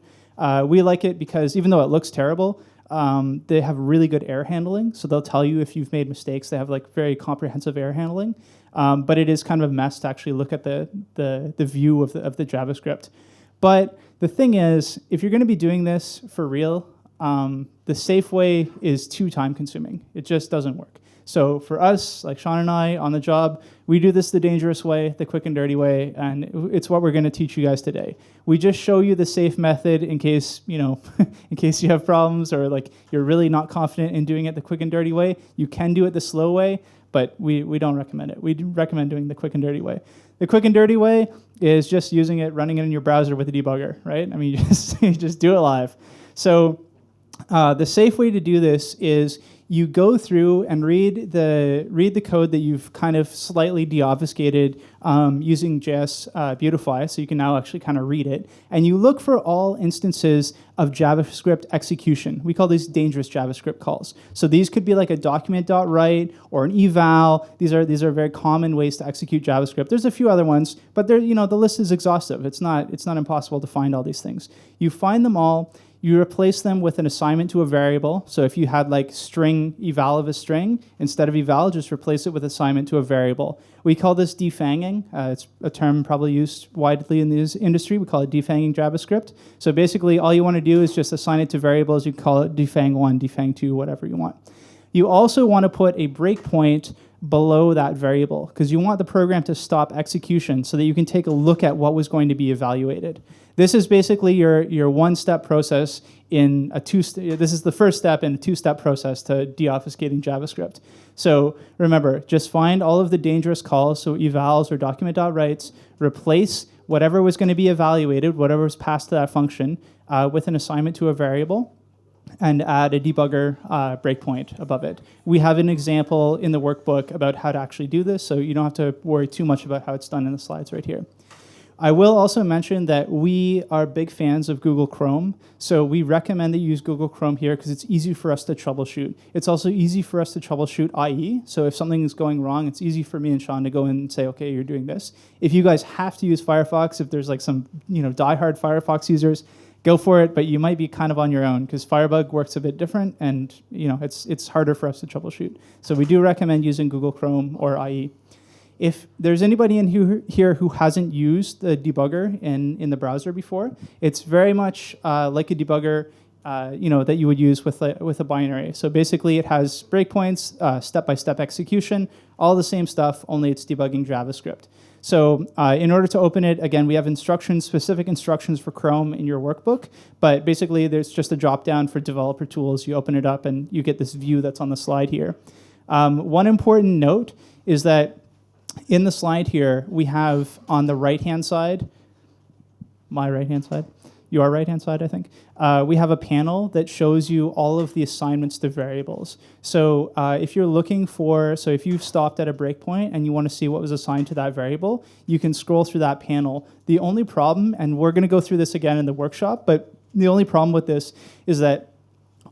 We like it because even though it looks terrible, they have really good error handling. So they'll tell you if you've made mistakes. They have very comprehensive error handling. But it is kind of a mess to actually look at the view of the JavaScript. But the thing is, if you're going to be doing this for real, the safe way is too time consuming. It just doesn't work. So for us, like Sean and I on the job, we do this the dangerous way, the quick and dirty way, and it's what we're going to teach you guys today. We just show you the safe method in case, in case you have problems or you're really not confident in doing it the quick and dirty way. You can do it the slow way, but we don't recommend it. We do recommend doing the quick and dirty way. The quick and dirty way is just using it, running it in your browser with a debugger, right? I mean, you just do it live. So the safe way to do this is you go through and read the code that you've kind of slightly deobfuscated using JS Beautify, so you can now actually kind of read it, and you look for all instances of JavaScript execution. We call these dangerous JavaScript calls. So these could be like a document.write or an eval. These are very common ways to execute JavaScript. There's a few other ones, but the list is exhaustive. It's not impossible to find all these things. You find them all. You replace them with an assignment to a variable. So if you had like string eval of a string, instead of eval, just replace it with assignment to a variable. We call this defanging. It's a term probably used widely in this industry. We call it defanging JavaScript. So basically, all you want to do is just assign it to variables. You can call it defang1, defang2, whatever you want. You also want to put a breakpoint below that variable because you want the program to stop execution so that you can take a look at what was going to be evaluated. This is basically your one-step process in a this is the first step in a two-step process to deobfuscating JavaScript. So remember, just find all of the dangerous calls, so evals or document.writes, replace whatever was going to be evaluated, whatever was passed to that function, with an assignment to a variable, and add a debugger breakpoint above it. We have an example in the workbook about how to actually do this, so you don't have to worry too much about how it's done in the slides right here. I will also mention that we are big fans of Google Chrome, so we recommend that you use Google Chrome here because it's easy for us to troubleshoot. It's also easy for us to troubleshoot IE, so if something is going wrong, it's easy for me and Sean to go in and say, okay, you're doing this. If you guys have to use Firefox, if there's like some diehard Firefox users, go for it, but you might be kind of on your own because Firebug works a bit different, and it's harder for us to troubleshoot. So we do recommend using Google Chrome or IE. If there's anybody in here who hasn't used the debugger in the browser before, it's very much like a debugger that you would use with a binary. So basically, it has breakpoints, step-by-step execution, all the same stuff, only it's debugging JavaScript. So in order to open it, again, we have specific instructions for Chrome in your workbook, but basically there's just a drop-down for developer tools. You open it up and you get this view that's on the slide here. One important note is that in the slide here, we have on the right-hand side, my right-hand side, your right-hand side, I think, we have a panel that shows you all of the assignments to variables. So if you're looking if you've stopped at a breakpoint and you want to see what was assigned to that variable, you can scroll through that panel. The only problem, and we're going to go through this again in the workshop, but the only problem with this is that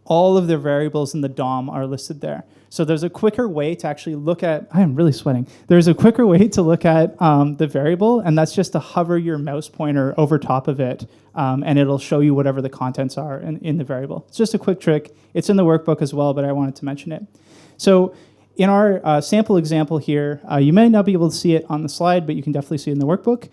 all of the variables in the DOM are listed there. So there's a quicker way to actually look at, I am really sweating. There's a quicker way to look at the variable, and that's just to hover your mouse pointer over top of it, and it'll show you whatever the contents are in the variable. It's just a quick trick. It's in the workbook as well, but I wanted to mention it. So in our sample example here, you may not be able to see it on the slide, but you can definitely see it in the workbook.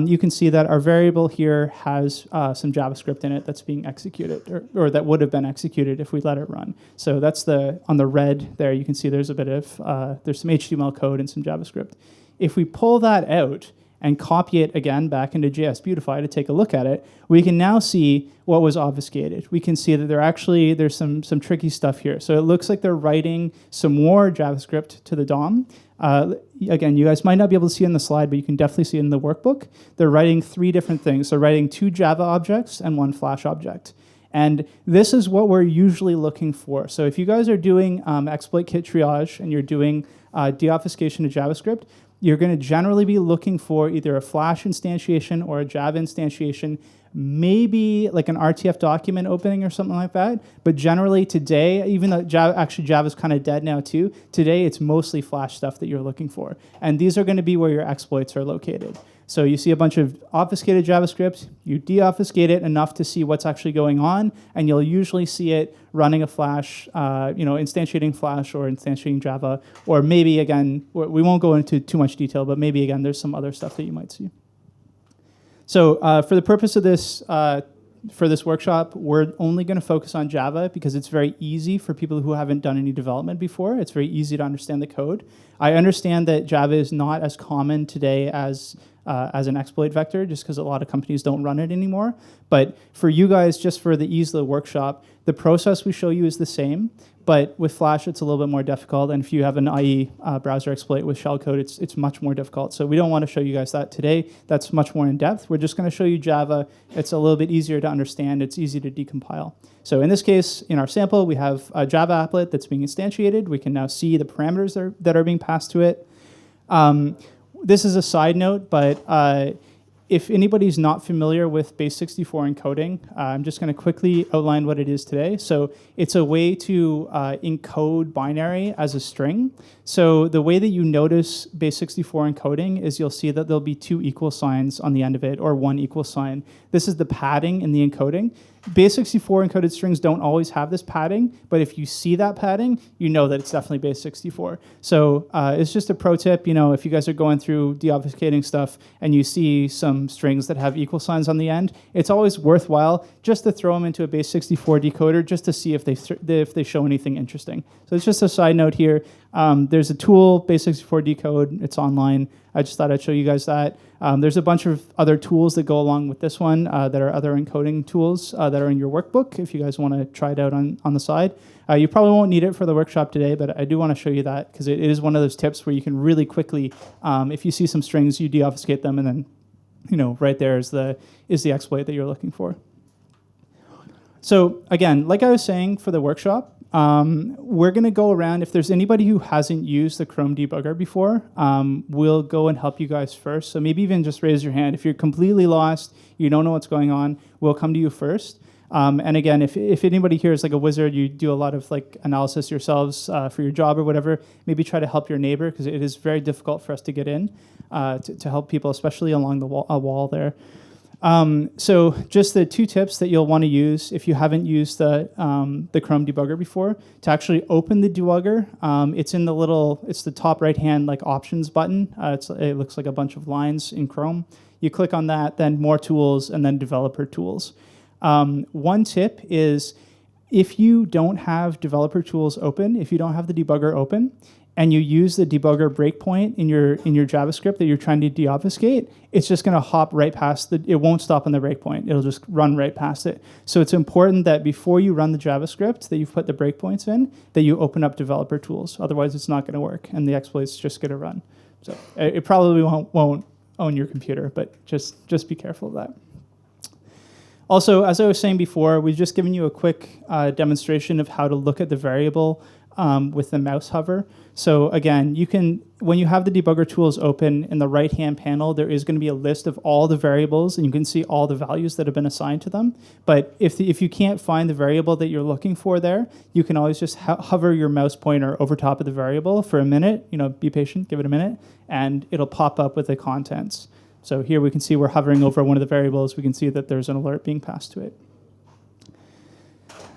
You can see that our variable here has some JavaScript in it that's being executed, or that would have been executed if we let it run. So that's on the red there, you can see there's a bit of, there's some HTML code and some JavaScript. If we pull that out and copy it again back into JS Beautify to take a look at it, we can now see what was obfuscated. We can see that there's some tricky stuff here. So it looks like they're writing some more JavaScript to the DOM. Again, you guys might not be able to see it in the slide, but you can definitely see it in the workbook. They're writing 3 different things. They're writing 2 Java objects and 1 Flash object. And this is what we're usually looking for. So if you guys are doing exploit kit triage and you're doing deobfuscation of JavaScript, you're going to generally be looking for either a Flash instantiation or a Java instantiation, maybe like an RTF document opening or something like that. But generally today, even though Java's kind of dead now too, today it's mostly Flash stuff that you're looking for. And these are going to be where your exploits are located. So you see a bunch of obfuscated JavaScript, you deobfuscate it enough to see what's actually going on, and you'll usually see it running a Flash, instantiating Flash or instantiating Java, or maybe, again, we won't go into too much detail, but maybe, again, there's some other stuff that you might see. So for the purpose of this, for this workshop, we're only going to focus on Java because it's very easy for people who haven't done any development before. It's very easy to understand the code. I understand that Java is not as common today as as an exploit vector, just because a lot of companies don't run it anymore. But for you guys, just for the ease of the workshop, the process we show you is the same, but with Flash, it's a little bit more difficult. And if you have an IE browser exploit with shellcode, it's much more difficult. So we don't want to show you guys that today. That's much more in depth. We're just going to show you Java. It's a little bit easier to understand. It's easy to decompile. So in this case, in our sample, we have a Java applet that's being instantiated. We can now see the parameters that are being passed to it. This is a side note, but if anybody's not familiar with base64 encoding, I'm just going to quickly outline what it is today. So it's a way to encode binary as a string. So the way that you notice base64 encoding is you'll see that there'll be 2 equal signs on the end of it, or 1 equal sign. This is the padding in the encoding. Base64 encoded strings don't always have this padding, but if you see that padding, you know that it's definitely base64. So it's just a pro tip, if you guys are going through deobfuscating stuff and you see some strings that have equal signs on the end, it's always worthwhile just to throw them into a base64 decoder just to see if they show anything interesting. So it's just a side note here. There's a tool, base64 decode. It's online. I just thought I'd show you guys that. There's a bunch of other tools that go along with this one that are other encoding tools that are in your workbook if you guys want to try it out on the side. You probably won't need it for the workshop today, but I do want to show you that because it is one of those tips where you can really quickly, if you see some strings, you deobfuscate them, and then right there is the exploit that you're looking for. So again, like I was saying for the workshop, we're going to go around. If there's anybody who hasn't used the Chrome debugger before, we'll go and help you guys first. So maybe even just raise your hand. If you're completely lost, you don't know what's going on, we'll come to you first. And again, if anybody here is like a wizard, you do a lot of like analysis yourselves for your job or whatever, maybe try to help your neighbor because it is very difficult for us to get in to help people, especially along the wall there. So just the 2 tips that you'll want to use if you haven't used the Chrome debugger before, to actually open the debugger. It's the top right-hand like options button. It looks like a bunch of lines in Chrome. You click on that, then more tools, and then developer tools. One tip is if you don't have developer tools open, if you don't have the debugger open, and you use the debugger breakpoint in your JavaScript that you're trying to deobfuscate, it's just going to hop right past it won't stop on the breakpoint. It'll just run right past it. So it's important that before you run the JavaScript that you've put the breakpoints in, that you open up developer tools. Otherwise, it's not going to work, and the exploit's just going to run. So it probably won't own your computer, but just be careful of that. Also, as I was saying before, we've just given you a quick demonstration of how to look at the variable with the mouse hover. So again, when you have the debugger tools open in the right-hand panel, there is going to be a list of all the variables, and you can see all the values that have been assigned to them. But if you can't find the variable that you're looking for there, you can always just hover your mouse pointer over top of the variable for a minute. Be patient, give it a minute, and it'll pop up with the contents. So here we can see we're hovering over one of the variables. We can see that there's an alert being passed to it.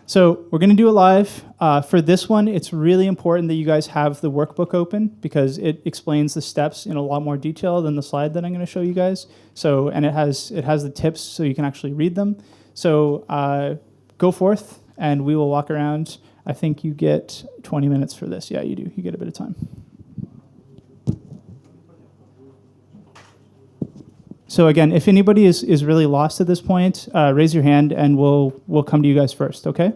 So we're going to do it live. For this one, it's really important that you guys have the workbook open because it explains the steps in a lot more detail than the slide that I'm going to show you guys. So, and it has the tips so you can actually read them. So go forth, and we will walk around. I think you get 20 minutes for this. Yeah, you do. You get a bit of time. So again, if anybody is really lost at this point, raise your hand and we'll come to you guys first, okay?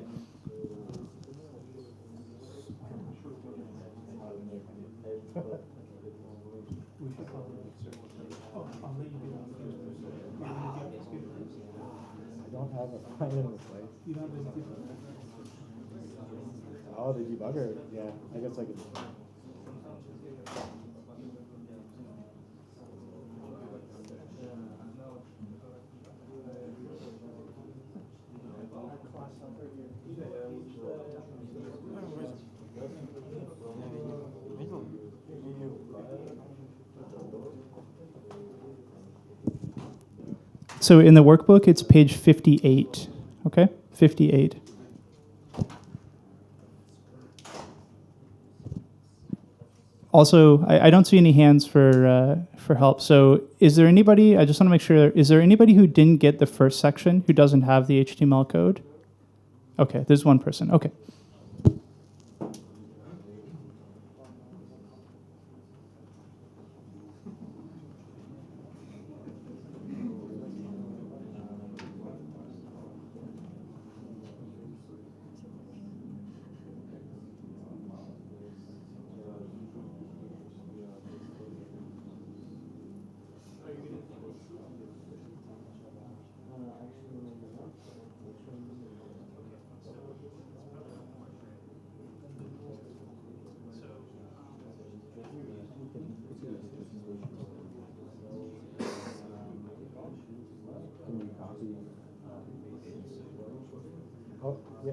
Oh, the debugger. Yeah, I guess I could. So in the workbook, it's page 58, okay? 58. Also, I don't see any hands for help. So is there anybody, I just want to make sure, is there anybody who didn't get the first section who doesn't have the HTML code? Okay, there's one person. Okay. Oh, yeah.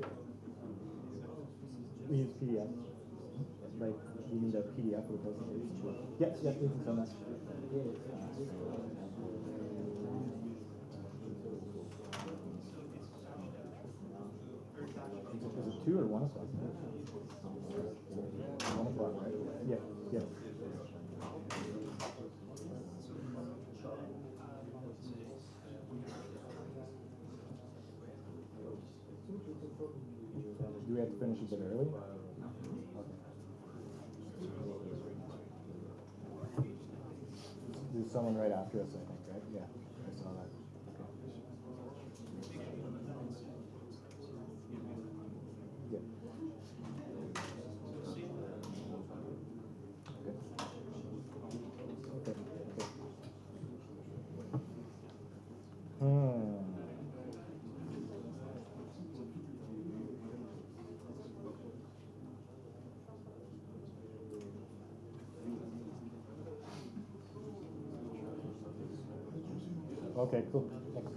We use PDF. Like, you need a PDF for the presentation. Yes, yes, we can send that. Is it 2 or 1 o'clock? 1 o'clock, right? Yeah, yeah. Do we have to finish a bit early? Okay. There's someone right after us, I think, right? Yeah, I saw that. Okay. Yeah. Okay. Okay. Okay, cool. Thanks.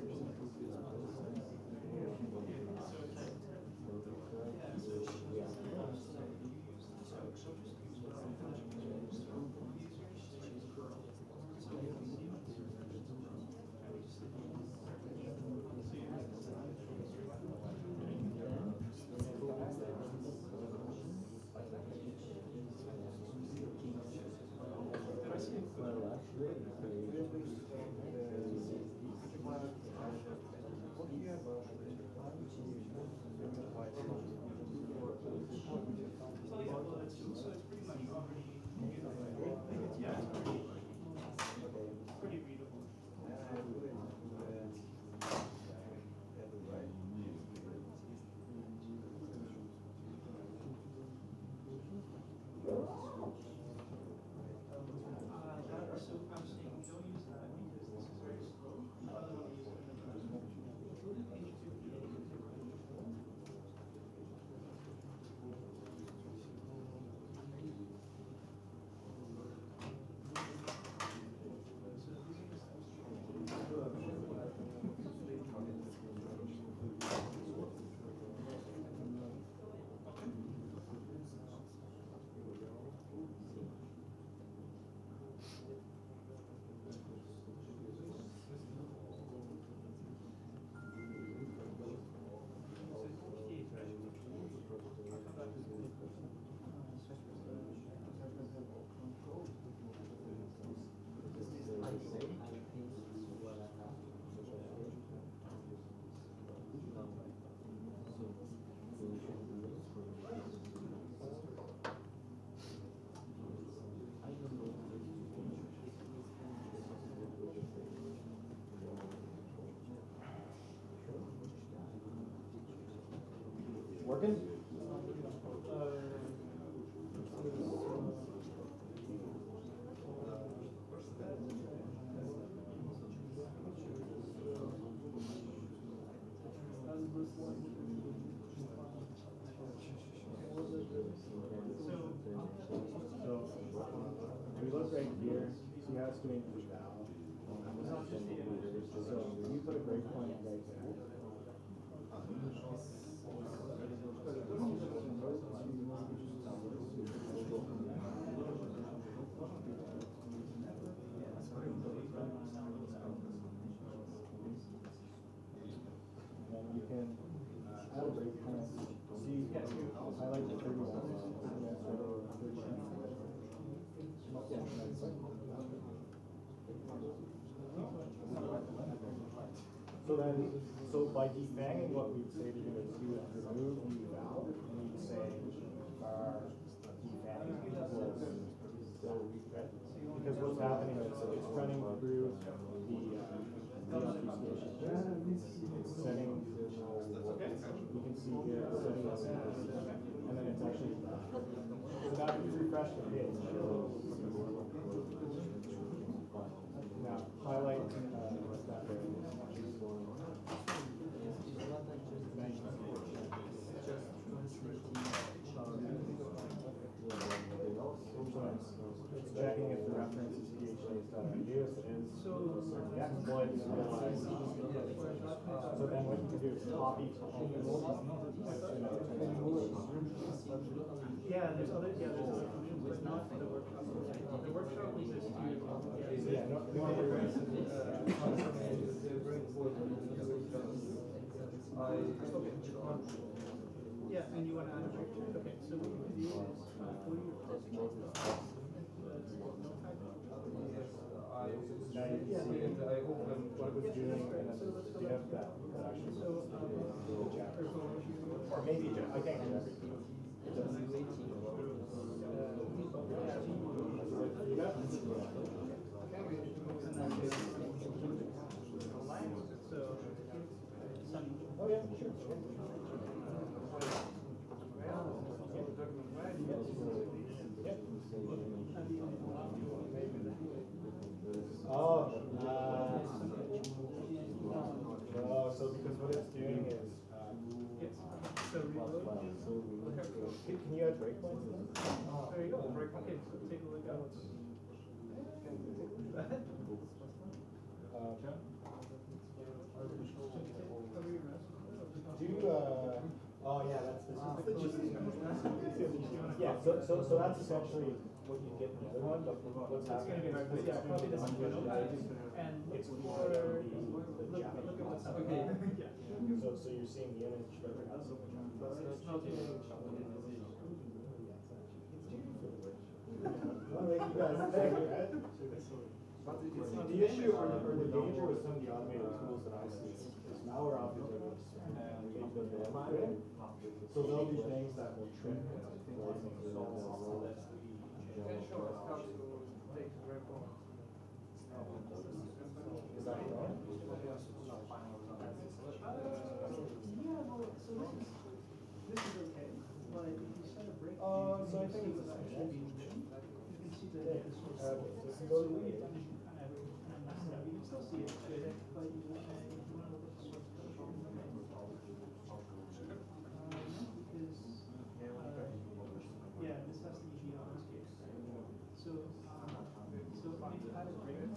Working? So we look right here, see how it's doing for valve. So you put a breakpoint right there. And you can add a breakpoint. See, highlight the 31. So then, by defanging, what we'd say to do is you would remove the valve, and you'd say defanging equals, because what's happening is it's running through the obfuscation. It's setting, you can see here, it's setting up, and then it's actually, so now if you refresh the page, now highlight that there. It's checking if the reference is PHDs.edu. If it is, the exploit is realized. do is copy all the rules out to another Yeah, there's other functions, but not for the workshop. The workshop is just Yeah, no, yeah, and you want to add a break to it? Okay, so what you can do is go to your process. what it was doing, and then do you have that actually the chapter? Or maybe just, I can't do everything. Oh yeah, sure. Oh, no, so because what it's doing is, So reload. can you add breakpoints? There you go. Okay, so take a look at what's. Oh yeah, that's this is yeah, so that's essentially what you get in the other one, but what's happening is Yeah, probably this is good. And it's for for look at what's happening. Yeah. so you're seeing the image represents the It's not the The issue or the danger with some of the automated tools that I see is malware often does so there'll be things that will trick You can show us how to take the report. Is that wrong? This is okay, but if you set a break. So I think it's essential. You can see that this was. This is So we kind of messed it up. You can still see it, but you want to look at the source code. Because, yeah, this has to be beyond this case. So if you had a break.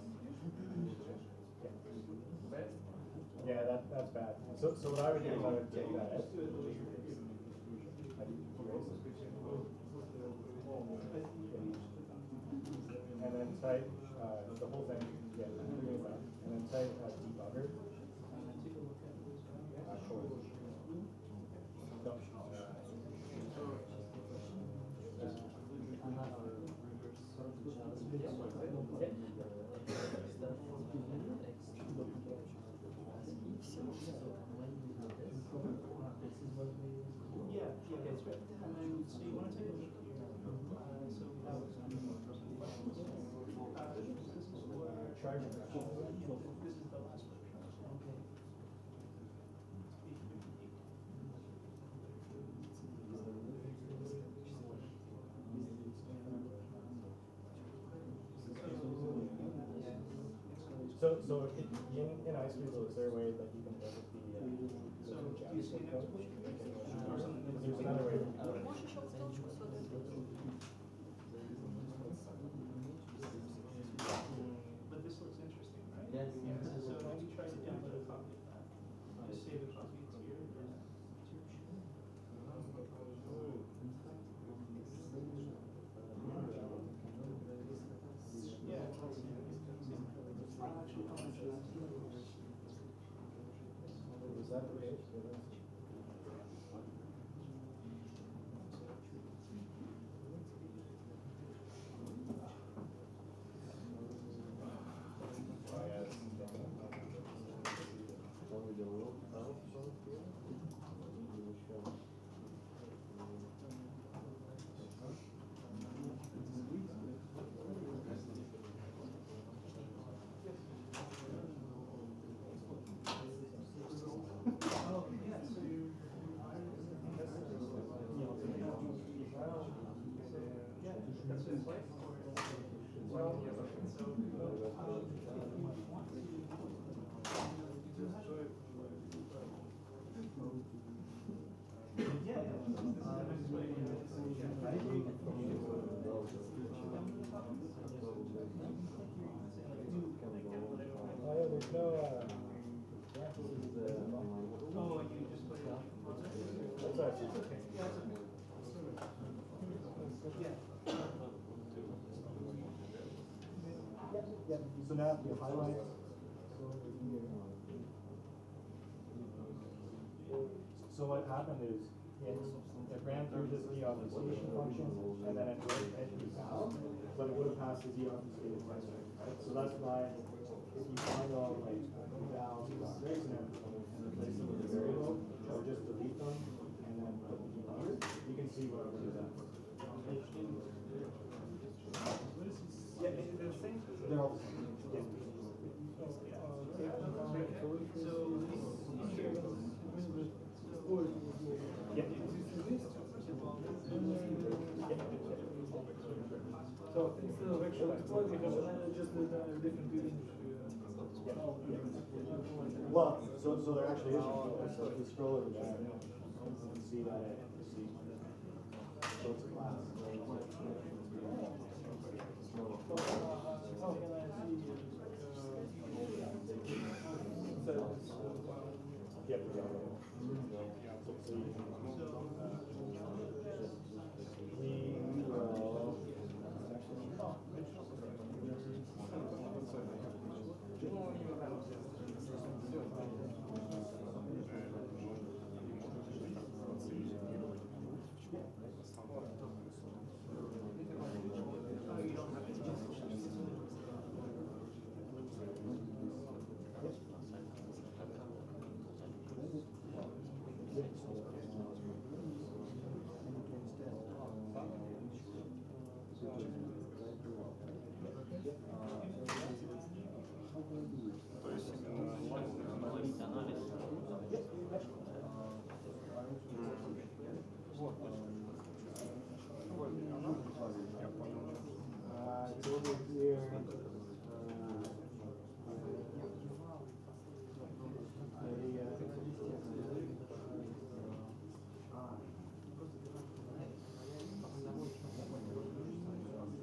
Yeah, that's bad. So what I would do is I would take that out. And then type the whole thing, yeah, and then type debugger. Take a look at this. Yeah, that's right. And then, so you want to take a look here. So we have this is for Triage. this is the last workshop. Okay. So in iSQL, is there a way that you can look at the Do you see an export? There's another way. But this looks interesting, right? Yes. So if you try to download a copy of that, just save a copy to your machine. Yeah. Is that the case? There's no So now if you highlight, so what happened is it ran through this deobfuscation function and then it wrote entry valve, but it would have passed the deobfuscated question. Right? So that's why if you find all like valves and replace them with a variable or just delete them and then put the debugger, you can see what it is at. Yeah, they're the same. They're all the same. Yeah. So instead of actual exploit, we have just a different image. Well, so there actually is. So if you scroll over there, you can see that so it's a class. Yep. It's over here.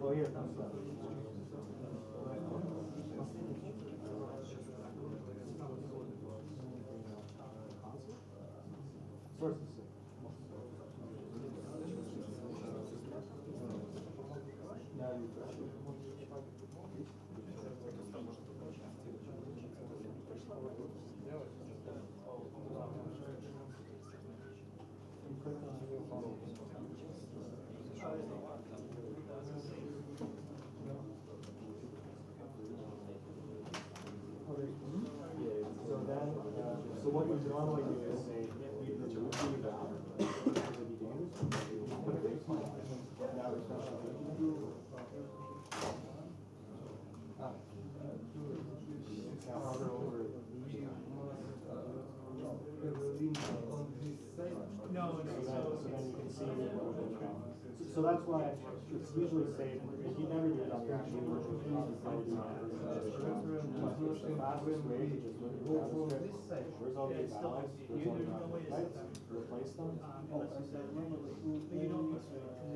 Oh, here it comes. Sources. Now refresh it. So then, so what we normally do is say we remove the valve because it'd be dangerous. Put a baseline. Now refresh the page. Now hover over it. No, So then you can see so that's why it's usually safe. If you never do it on your actual virtual machine, you probably do it on your the fastest way to just look at the JavaScript. Where's all these valves? There's only not right? Replace them.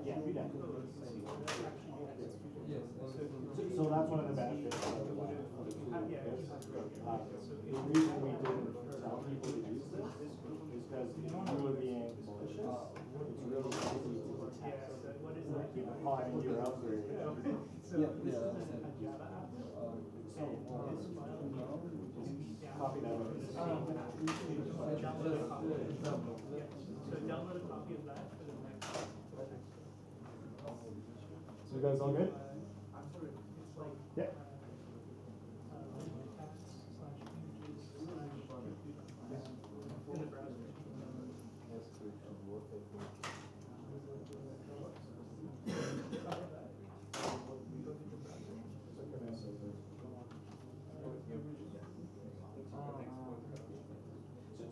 Yeah, we can. So that's one of the benefits of the tool like this. The reason we didn't tell people to use this is because if you were being malicious, it's really easy to detect. Finding URL query. Copy that over. So download a copy of that for the next. So you guys all good? It's like Yeah. in the browser.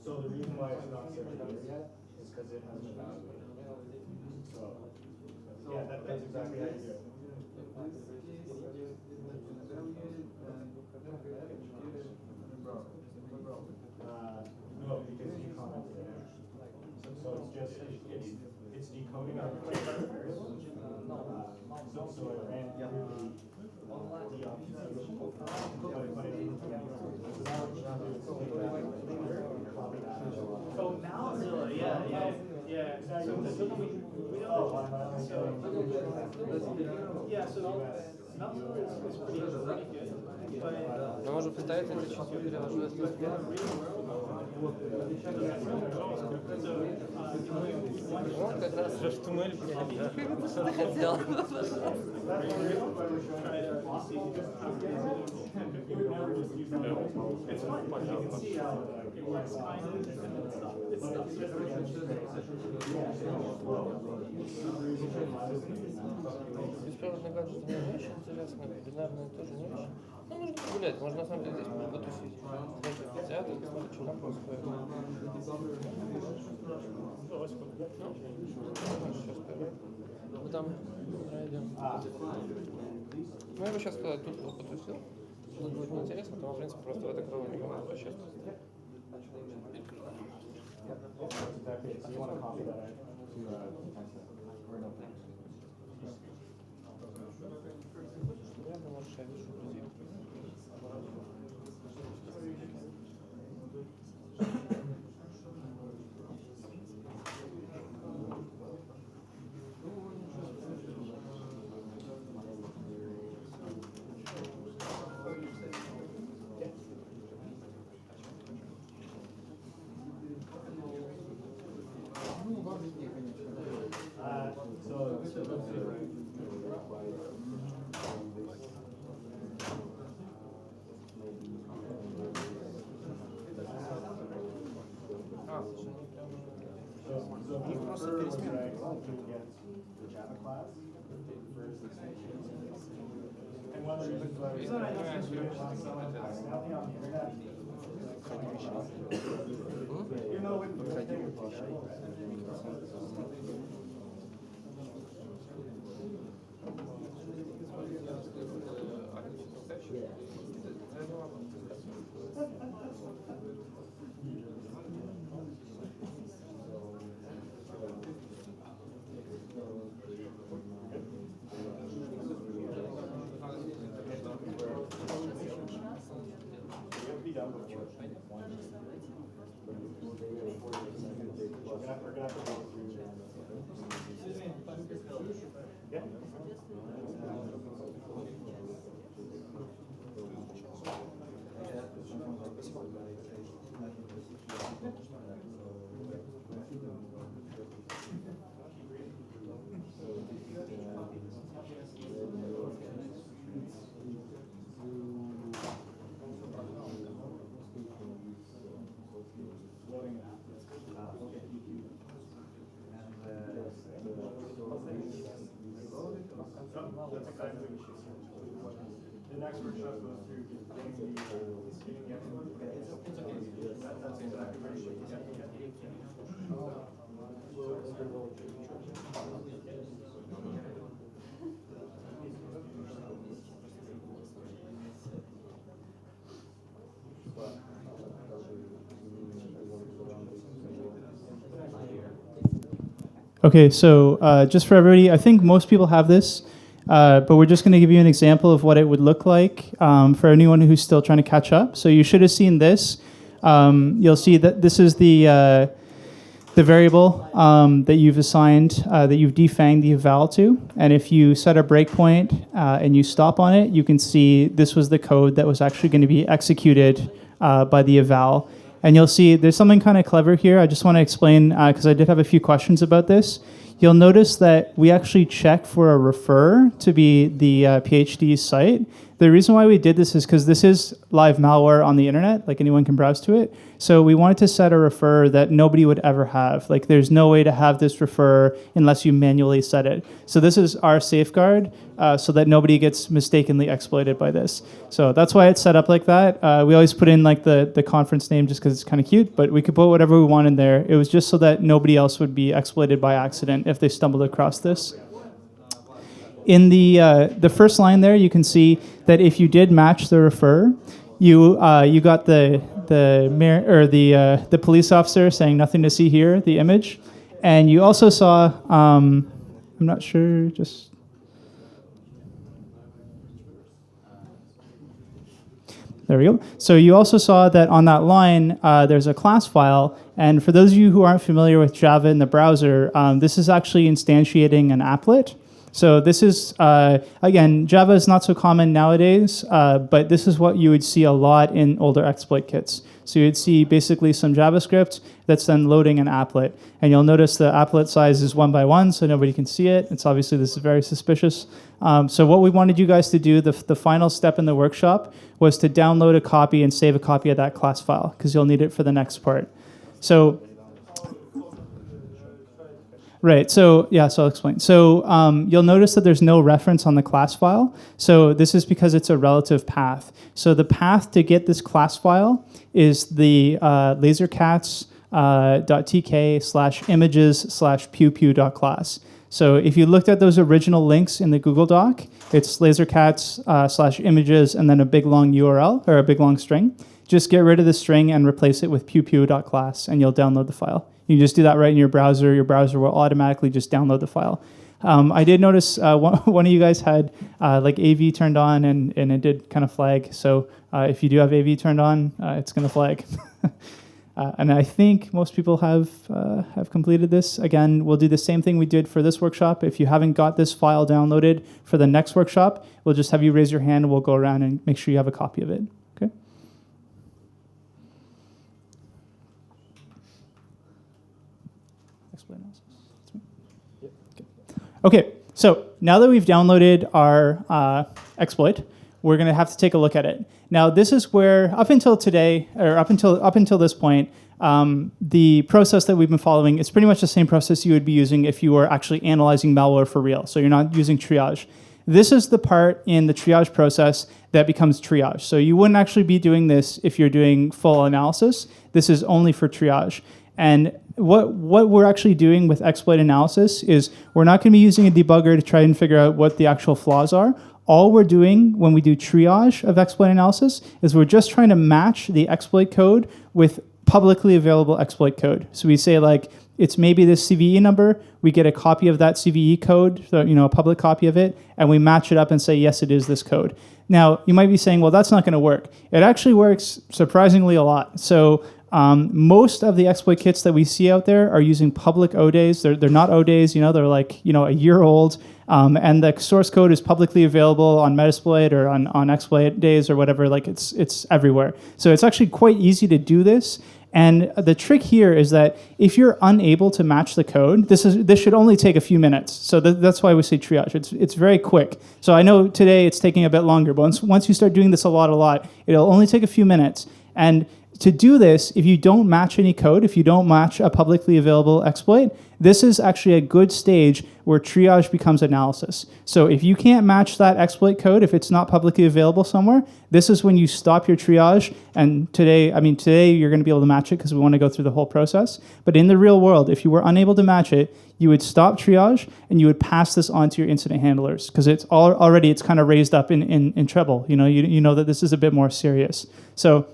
So the reason why it's not searched here yet is because it hasn't been validated. So, yeah, that's exactly how you do it. No, because you commented it. So it's just, it's decoding our particular variable. So it ran through the deobfuscation. So now what you have to do is take that and copy that. Oh, Malzilla, yeah. Yeah, so Malware is pretty good, but Но можно представить, это чуть-чуть перевожу, если вот как раз HTML что ты хотел. Беспроводный гаджет мне не очень интересно, бинарные тоже не очень. Ну, можно погулять, можно на самом деле здесь потусить. Взять и посмотреть, что там происходит. Сейчас пойду. Мы там пройдем. Ну, я бы сейчас, когда тут потусил, тут будет неинтересно, то, в принципе, просто в это крыло не могу возвращаться. Я думаю, что я вижу друзей. Их просто пересменили. The next workshop goes through getting that's exactly what it is. Okay, so just for everybody, I think most people have this, but we're just going to give you an example of what it would look like for anyone who's still trying to catch up. So you should have seen this. You'll see that this is the variable that you've assigned, that you've defanged the eval to. And if you set a breakpoint and you stop on it, you can see this was the code that was actually going to be executed by the eval. And you'll see there's something kind of clever here. I just want to explain, because I did have a few questions about this. You'll notice that we actually check for a refer to be the PhD site. The reason why we did this is because this is live malware on the internet, like anyone can browse to it. So we wanted to set a refer that nobody would ever have. Like there's no way to have this refer unless you manually set it. So this is our safeguard so that nobody gets mistakenly exploited by this. So that's why it's set up like that. We always put in like the conference name just because it's kind of cute, but we could put whatever we want in there. It was just so that nobody else would be exploited by accident if they stumbled across this. In the first line there, you can see that if you did match the refer, you got the police officer saying nothing to see here, the image, and you also saw I'm not sure, There we go. So you also saw that on that line, there's a class file. And for those of you who aren't familiar with Java in the browser, this is actually instantiating an applet. So this is, again, Java is not so common nowadays, but this is what you would see a lot in older exploit kits. So you'd see basically some JavaScript that's then loading an applet. And you'll notice the applet size is 1 by 1, so nobody can see it. It's obviously, this is very suspicious. So what we wanted you guys to do, the final step in the workshop, was to download a copy and save a copy of that class file, because you'll need it for the next part. So, right, so yeah, so I'll explain. So you'll notice that there's no reference on the class file. So this is because it's a relative path. So the path to get this class file is the lasercats.tk/images/pewpew.class. So if you looked at those original links in the Google Doc, it's lasercats/images and then a big long URL or a big long string. Just get rid of the string and replace it with pewpew.class and you'll download the file. You can just do that right in your browser. Your browser will automatically just download the file. I did notice one of you guys had like AV turned on and it did kind of flag. So if you do have AV turned on, it's going to flag. And I think most people have completed this. Again, we'll do the same thing we did for this workshop. If you haven't got this file downloaded for the next workshop, we'll just have you raise your hand and we'll go around and make sure you have a copy of it. Okay? Okay, so now that we've downloaded our exploit, we're going to have to take a look at it. Now, this is where, up until today, or up until this point, the process that we've been following is pretty much the same process you would be using if you were actually analyzing malware for real. So you're not using triage. This is the part in the triage process that becomes triage. So you wouldn't actually be doing this if you're doing full analysis. This is only for triage. And what we're actually doing with exploit analysis is we're not going to be using a debugger to try and figure out what the actual flaws are. All we're doing when we do triage of exploit analysis is we're just trying to match the exploit code with publicly available exploit code. So we say like, it's maybe this CVE number, we get a copy of that CVE code, so, a public copy of it, and we match it up and say, yes, it is this code. Now, you might be saying, well, that's not going to work. It actually works surprisingly a lot. So most of the exploit kits that we see out there are using public ODays. They're not ODays, they're like, a year old. And the source code is publicly available on Metasploit or on exploit days or whatever. Like it's everywhere. So it's actually quite easy to do this. And the trick here is that if you're unable to match the code, this should only take a few minutes. So that's why we say triage. It's very quick. So I know today it's taking a bit longer, but once you start doing this a lot, it'll only take a few minutes. And to do this, if you don't match any code, if you don't match a publicly available exploit, this is actually a good stage where triage becomes analysis. So if you can't match that exploit code, if it's not publicly available somewhere, this is when you stop your triage. And today you're going to be able to match it because we want to go through the whole process. But in the real world, if you were unable to match it, you would stop triage and you would pass this on to your incident handlers because it's already kind of raised up in treble. You know that this is a bit more serious. So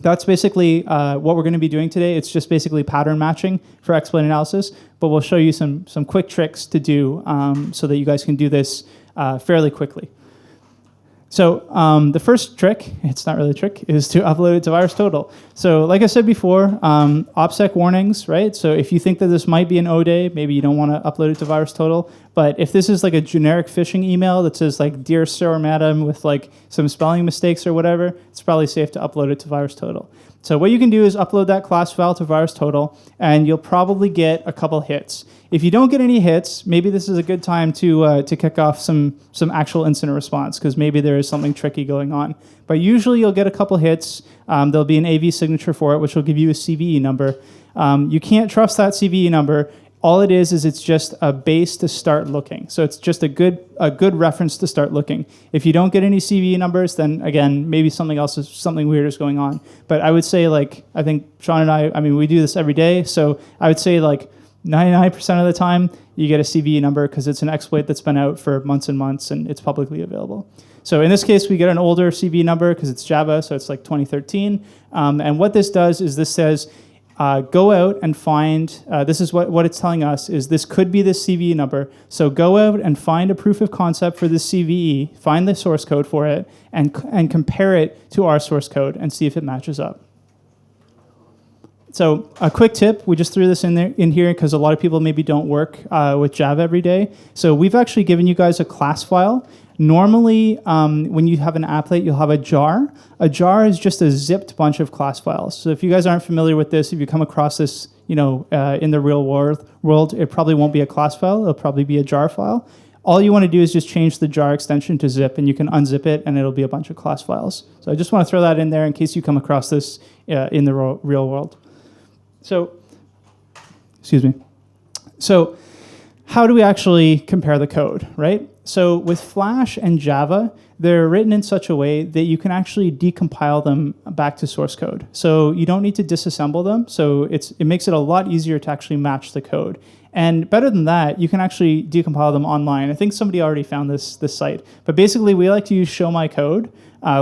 that's basically what we're going to be doing today. It's just basically pattern matching for exploit analysis, but we'll show you some quick tricks to do so that you guys can do this fairly quickly. So the first trick, it's not really a trick, is to upload it to Virustotal. So like I said before, OPSEC warnings, right? So if you think that this might be an ODay, maybe you don't want to upload it to Virustotal. But if this is like a generic phishing email that says like, dear sir or madam with like some spelling mistakes or whatever, it's probably safe to upload it to Virustotal. So what you can do is upload that class file to Virustotal, and you'll probably get a couple hits. If you don't get any hits, maybe this is a good time to kick off some actual incident response, because maybe there is something tricky going on. But usually you'll get a couple hits. There'll be an AV signature for it, which will give you a CVE number. You can't trust that CVE number. All it is it's just a base to start looking. So it's just a good reference to start looking. If you don't get any CVE numbers, then again, maybe something weird is going on. But I would say I think Sean and I mean, we do this every day. So I would say 99% of the time you get a CVE number because it's an exploit that's been out for months and months and it's publicly available. So in this case, we get an older CVE number because it's Java, so it's like 2013. And what this does is this says, go out and find, this is what it's telling us, is this could be this CVE number. So go out and find a proof of concept for this CVE, find the source code for it, and compare it to our source code and see if it matches up. So a quick tip, we just threw this in here because a lot of people maybe don't work with Java every day. So we've actually given you guys a class file. Normally, when you have an applet, you'll have a jar. A jar is just a zipped bunch of class files. So if you guys aren't familiar with this, if you come across this, in the real world, it probably won't be a class file. It'll probably be a jar file. All you want to do is just change the jar extension to zip, and you can unzip it, and it'll be a bunch of class files. So I just want to throw that in there in case you come across this in the real world. So, excuse me. So how do we actually compare the code, right? So with Flash and Java, they're written in such a way that you can actually decompile them back to source code. So you don't need to disassemble them. So it makes it a lot easier to actually match the code. And better than that, you can actually decompile them online. I think somebody already found this site. But basically, we like to use Show My Code,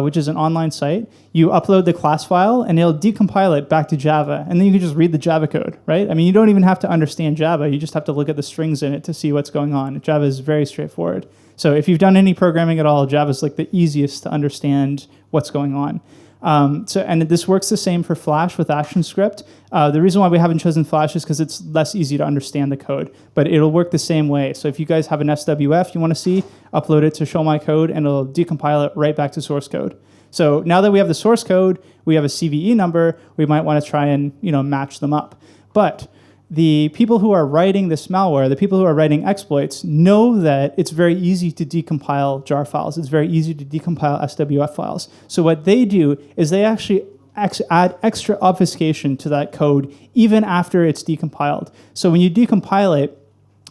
which is an online site. You upload the class file, and it'll decompile it back to Java. And then you can just read the Java code, right? I mean, you don't even have to understand Java. You just have to look at the strings in it to see what's going on. Java is very straightforward. So if you've done any programming at all, Java is like the easiest to understand what's going on. And this works the same for Flash with ActionScript. The reason why we haven't chosen Flash is because it's less easy to understand the code, but it'll work the same way. So if you guys have an SWF you want to see, upload it to Show My Code, and it'll decompile it right back to source code. So now that we have the source code, we have a CVE number, we might want to try and match them up. But the people who are writing this malware, the people who are writing exploits, know that it's very easy to decompile jar files. It's very easy to decompile SWF files. So what they do is they actually add extra obfuscation to that code even after it's decompiled. So when you decompile it,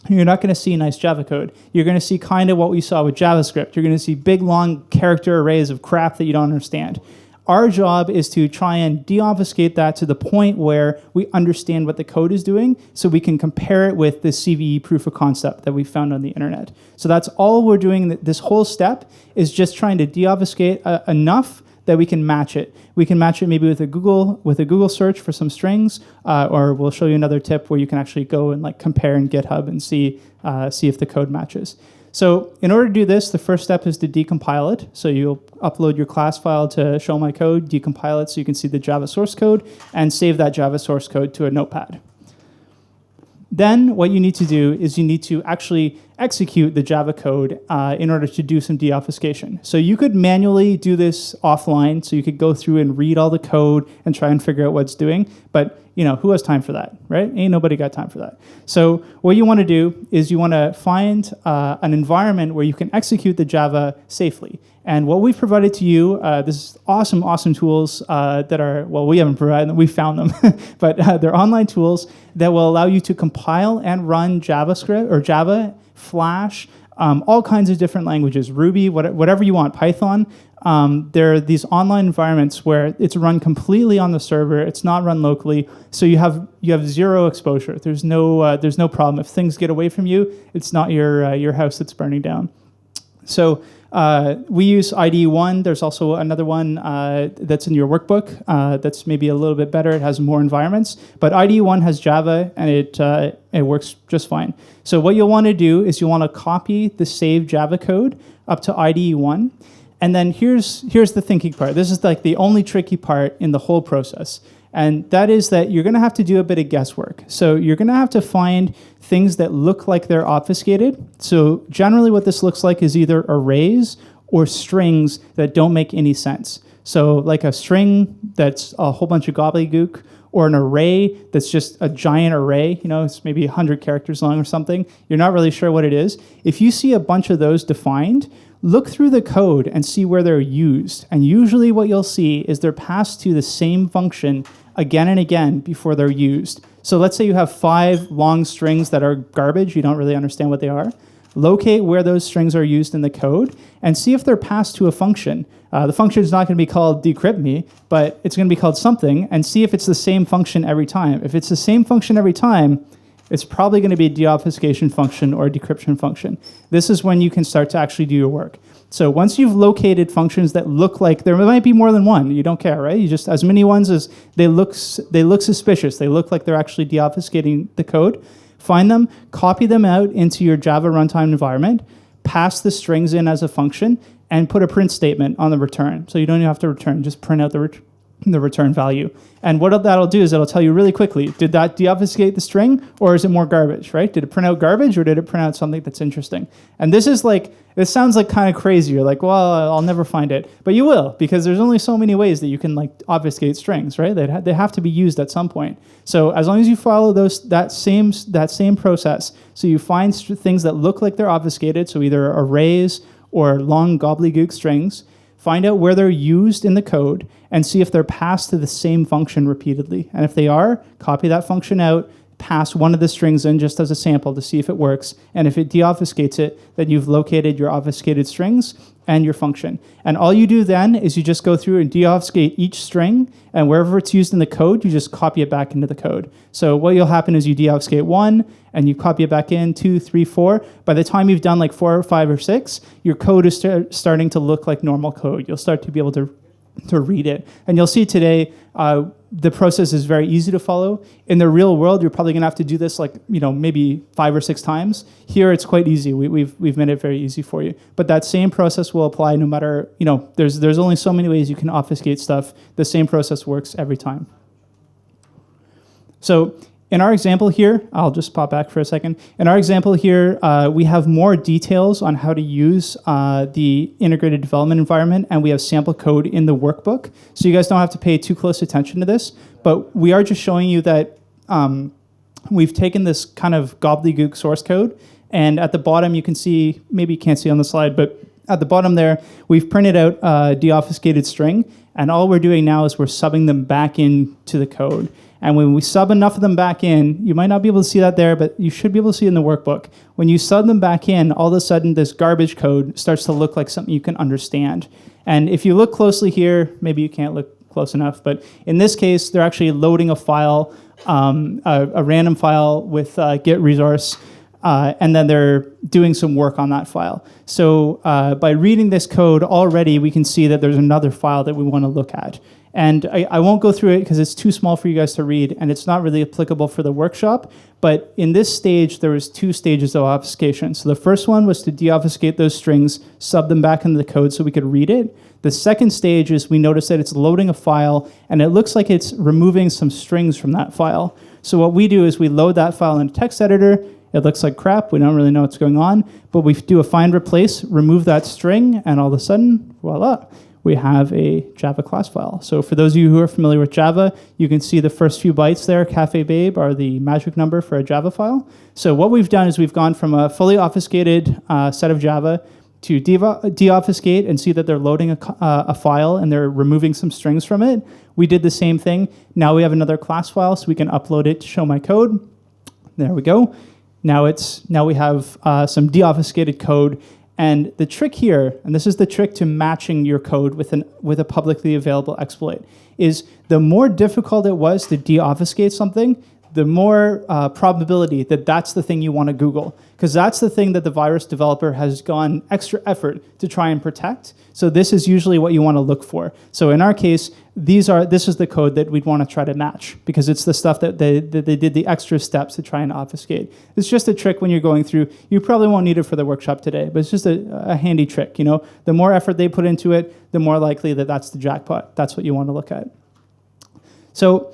you're not going to see nice Java code. You're going to see kind of what we saw with JavaScript. You're going to see big, long character arrays of crap that you don't understand. Our job is to try and deobfuscate that to the point where we understand what the code is doing so we can compare it with the CVE proof of concept that we found on the internet. So that's all we're doing. This whole step is just trying to deobfuscate enough that we can match it. We can match it maybe with a Google search for some strings, or we'll show you another tip where you can actually go and compare in GitHub and see if the code matches. So in order to do this, the first step is to decompile it. So you'll upload your class file to Show My Code, decompile it so you can see the Java source code, and save that Java source code to a notepad. Then what you need to do is you need to actually execute the Java code in order to do some deobfuscation. So you could manually do this offline, so you could go through and read all the code and try and figure out what it's doing, but who has time for that, right? Ain't nobody got time for that. So what you want to do is you want to find an environment where you can execute the Java safely. And what we've provided to you, this is awesome tools that are, well, we haven't provided them, we found them, but they're online tools that will allow you to compile and run JavaScript or Java, Flash, all kinds of different languages, Ruby, whatever you want, Python. There are these online environments where it's run completely on the server. It's not run locally, so you have zero exposure. There's no problem. If things get away from you, it's not your house that's burning down. So we use IDE1. There's also another one that's in your workbook that's maybe a little bit better. It has more environments. But IDE1 has Java, and it works just fine. So what you'll want to do is you'll want to copy the saved Java code up to IDE1. And then here's the thinking part. This is like the only tricky part in the whole process. And that is that you're going to have to do a bit of guesswork. So you're going to have to find things that look like they're obfuscated. So generally what this looks like is either arrays or strings that don't make any sense. So like a string that's a whole bunch of gobbledygook, or an array that's just a giant array, it's maybe 100 characters long or something. You're not really sure what it is. If you see a bunch of those defined, look through the code and see where they're used. And usually what you'll see is they're passed to the same function again and again before they're used. So let's say you have 5 long strings that are garbage, you don't really understand what they are. Locate where those strings are used in the code and see if they're passed to a function. The function is not going to be called decrypt me, but it's going to be called something, and see if it's the same function every time. If it's the same function every time, it's probably going to be a deobfuscation function or a decryption function. This is when you can start to actually do your work. So once you've located functions that look like, there might be more than one, you don't care, right? You just, as many ones as they look suspicious, they look like they're actually deobfuscating the code, find them, copy them out into your Java runtime environment, pass the strings in as a function, and put a print statement on the return. So you don't even have to return, just print out the return value. And what that'll do is it'll tell you really quickly, did that deobfuscate the string, or is it more garbage, right? Did it print out garbage, or did it print out something that's interesting? And this sounds like kind of crazy. You're like, well, I'll never find it. But you will, because there's only so many ways that you can obfuscate strings, right? They have to be used at some point. So as long as you follow that same process, so you find things that look like they're obfuscated, so either arrays or long gobbledygook strings, find out where they're used in the code, and see if they're passed to the same function repeatedly. And if they are, copy that function out, pass one of the strings in just as a sample to see if it works. And if it deobfuscates it, then you've located your obfuscated strings and your function. And all you do then is you just go through and deobfuscate each string, and wherever it's used in the code, you just copy it back into the code. So what will happen is you deobfuscate 1, and you copy it back in, 2, 3, 4. By the time you've done like 4 or 5 or 6, your code is starting to look like normal code. You'll start to be able to read it. And you'll see today, the process is very easy to follow. In the real world, you're probably gonna have to do this maybe 5 or 6 times. Here, it's quite easy. We've made it very easy for you. But that same process will apply no matter, there's only so many ways you can obfuscate stuff. The same process works every time. So in our example here, I'll just pop back for a second. In our example here, we have more details on how to use the integrated development environment, and we have sample code in the workbook. So you guys don't have to pay too close attention to this, but we are just showing you that we've taken this kind of gobbledygook source code, and at the bottom you can see, maybe you can't see on the slide, but at the bottom there, we've printed out a deobfuscated string, and all we're doing now is we're subbing them back into the code. And when we sub enough of them back in, you might not be able to see that there, but you should be able to see it in the workbook. When you sub them back in, all of a sudden this garbage code starts to look like something you can understand. And if you look closely here, maybe you can't look close enough, but in this case, they're actually loading a file, a random file with git resource, and then they're doing some work on that file. So by reading this code already, we can see that there's another file that we want to look at. And I won't go through it because it's too small for you guys to read, and it's not really applicable for the workshop. But in this stage, there was 2 stages of obfuscation. So the first one was to deobfuscate those strings, sub them back into the code so we could read it. The second stage is we notice that it's loading a file, and it looks like it's removing some strings from that file. So what we do is we load that file in a text editor. It looks like crap. We don't really know what's going on. But we do a find replace, remove that string, and all of a sudden, voila, we have a Java class file. So for those of you who are familiar with Java, you can see the first few bytes there, Cafe Babe, are the magic number for a Java file. So what we've done is we've gone from a fully obfuscated set of Java to deobfuscate and see that they're loading a file and they're removing some strings from it. We did the same thing. Now we have another class file, so we can upload it to show my code. There we go. Now we have some deobfuscated code. And the trick here, and this is the trick to matching your code with a publicly available exploit, is the more difficult it was to deobfuscate something, the more probability that that's the thing you want to Google. Because that's the thing that the virus developer has gone extra effort to try and protect. So this is usually what you want to look for. So in our case, this is the code that we'd want to try to match, because it's the stuff that they did the extra steps to try and obfuscate. It's just a trick when you're going through. You probably won't need it for the workshop today, but it's just a handy trick. The more effort they put into it, the more likely that that's the jackpot. That's what you want to look at. So,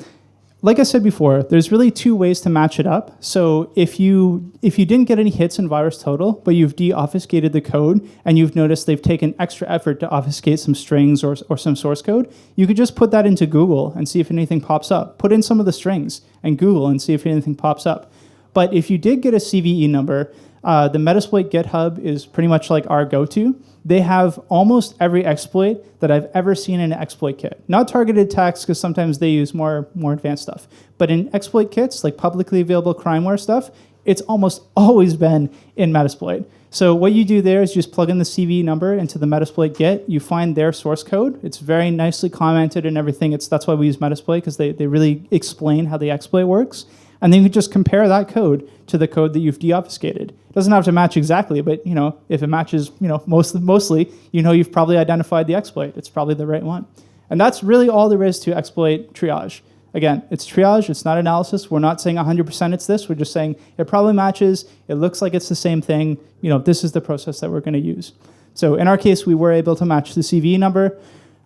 like I said before, there's really 2 ways to match it up. So if you didn't get any hits in Virustotal, but you've deobfuscated the code and you've noticed they've taken extra effort to obfuscate some strings or some source code, you could just put that into Google and see if anything pops up. Put in some of the strings and Google and see if anything pops up. But if you did get a CVE number, the Metasploit GitHub is pretty much like our go-to. They have almost every exploit that I've ever seen in an exploit kit. Not targeted attacks, because sometimes they use more advanced stuff. But in exploit kits, like publicly available crimeware stuff, it's almost always been in Metasploit. So what you do there is just plug in the CVE number into the Metasploit Git. You find their source code. It's very nicely commented and everything. That's why we use Metasploit, because they really explain how the exploit works. And then you can just compare that code to the code that you've deobfuscated. It doesn't have to match exactly, but if it matches mostly, you've probably identified the exploit. It's probably the right one. And that's really all there is to exploit triage. Again, it's triage, it's not analysis. We're not saying 100% it's this. We're just saying it probably matches. It looks like it's the same thing. This is the process that we're going to use. So in our case, we were able to match the CVE number.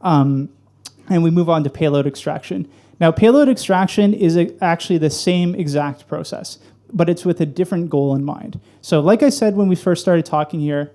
And we move on to payload extraction. Now, payload extraction is actually the same exact process, but it's with a different goal in mind. So like I said when we first started talking here,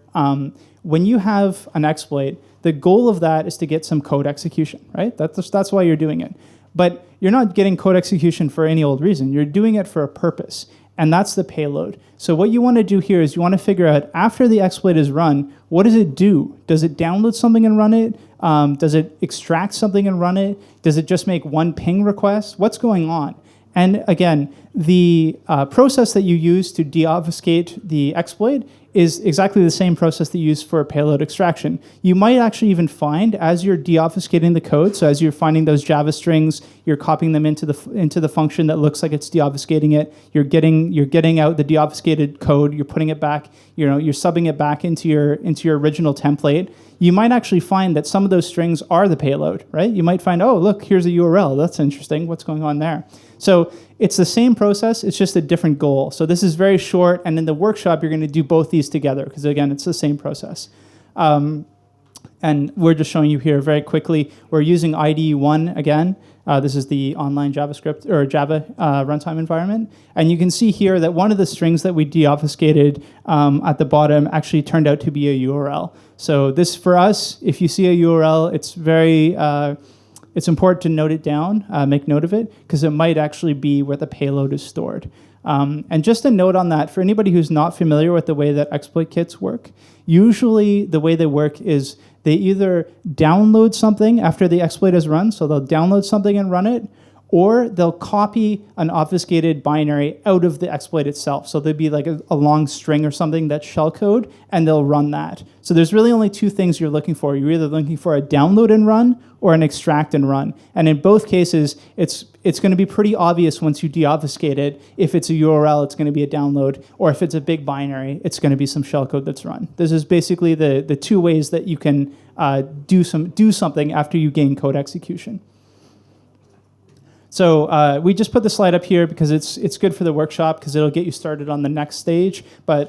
when you have an exploit, the goal of that is to get some code execution, right? That's why you're doing it. But you're not getting code execution for any old reason. You're doing it for a purpose, and that's the payload. So what you want to do here is you want to figure out, after the exploit is run, what does it do? Does it download something and run it? Does it extract something and run it? Does it just make one ping request? What's going on? And again, the process that you use to deobfuscate the exploit is exactly the same process that you use for payload extraction. You might actually even find, as you're deobfuscating the code, so as you're finding those Java strings, you're copying them into the function that looks like it's deobfuscating it. You're getting out the deobfuscated code. You're putting it back. You're subbing it back into your original template. You might actually find that some of those strings are the payload, right? You might find, oh, look, here's a URL. That's interesting. What's going on there? So it's the same process. It's just a different goal. So this is very short. And in the workshop, you're going to do both these together because, again, it's the same process. And we're just showing you here very quickly. We're using IDE1 again. This is the online JavaScript or Java runtime environment. And you can see here that one of the strings that we deobfuscated at the bottom actually turned out to be a URL. So this, for us, if you see a URL, it's important to note it down, make note of it, because it might actually be where the payload is stored. And just a note on that, for anybody who's not familiar with the way that exploit kits work, usually the way they work is they either download something after the exploit is run, so they'll download something and run it, or they'll copy an obfuscated binary out of the exploit itself. So there'd be like a long string or something that's shellcode, and they'll run that. So there's really only two things you're looking for. You're either looking for a download and run or an extract and run. And in both cases, it's going to be pretty obvious once you deobfuscate it. If it's a URL, it's going to be a download, or if it's a big binary, it's going to be some shellcode that's run. This is basically the two ways that you can do something after you gain code execution. So we just put the slide up here because it's good for the workshop because it'll get you started on the next stage. But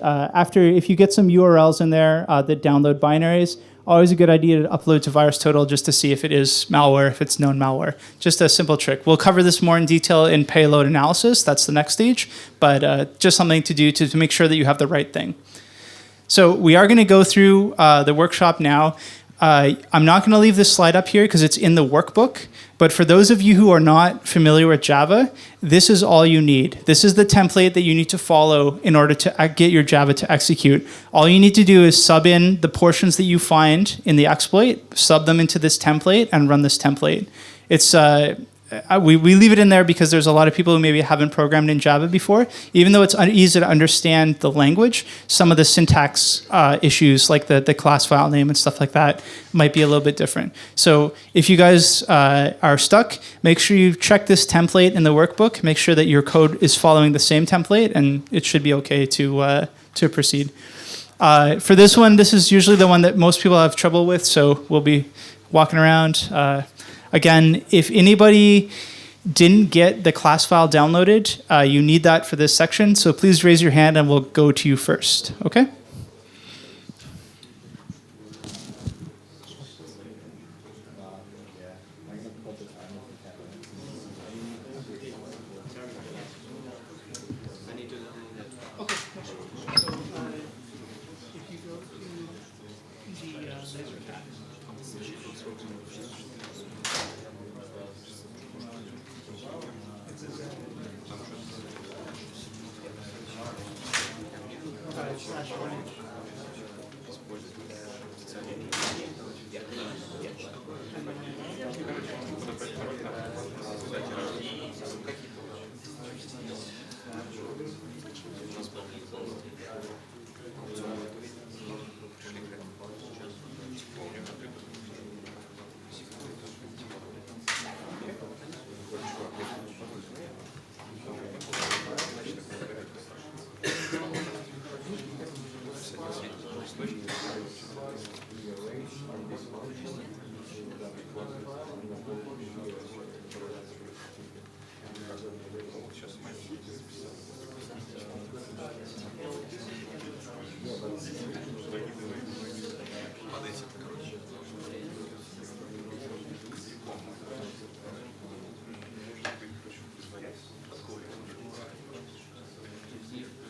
if you get some URLs in there that download binaries, always a good idea to upload to Virustotal just to see if it is malware, if it's known malware. Just a simple trick. We'll cover this more in detail in payload analysis. That's the next stage. But just something to do to make sure that you have the right thing. So we are going to go through the workshop now. I'm not going to leave this slide up here because it's in the workbook. But for those of you who are not familiar with Java, this is all you need. This is the template that you need to follow in order to get your Java to execute. All you need to do is sub in the portions that you find in the exploit, sub them into this template, and run this template. It's we leave it in there because there's a lot of people who maybe haven't programmed in Java before. Even though it's easy to understand the language, some of the syntax issues, like the class file name and stuff like that, might be a little bit different. So if you guys are stuck, make sure you check this template in the workbook. Make sure that your code is following the same template, and it should be okay to proceed. For this one, this is usually the one that most people have trouble with, so we'll be walking around. Again, if anybody didn't get the class file downloaded, you need that for this section. So please raise your hand and we'll go to you first. Okay?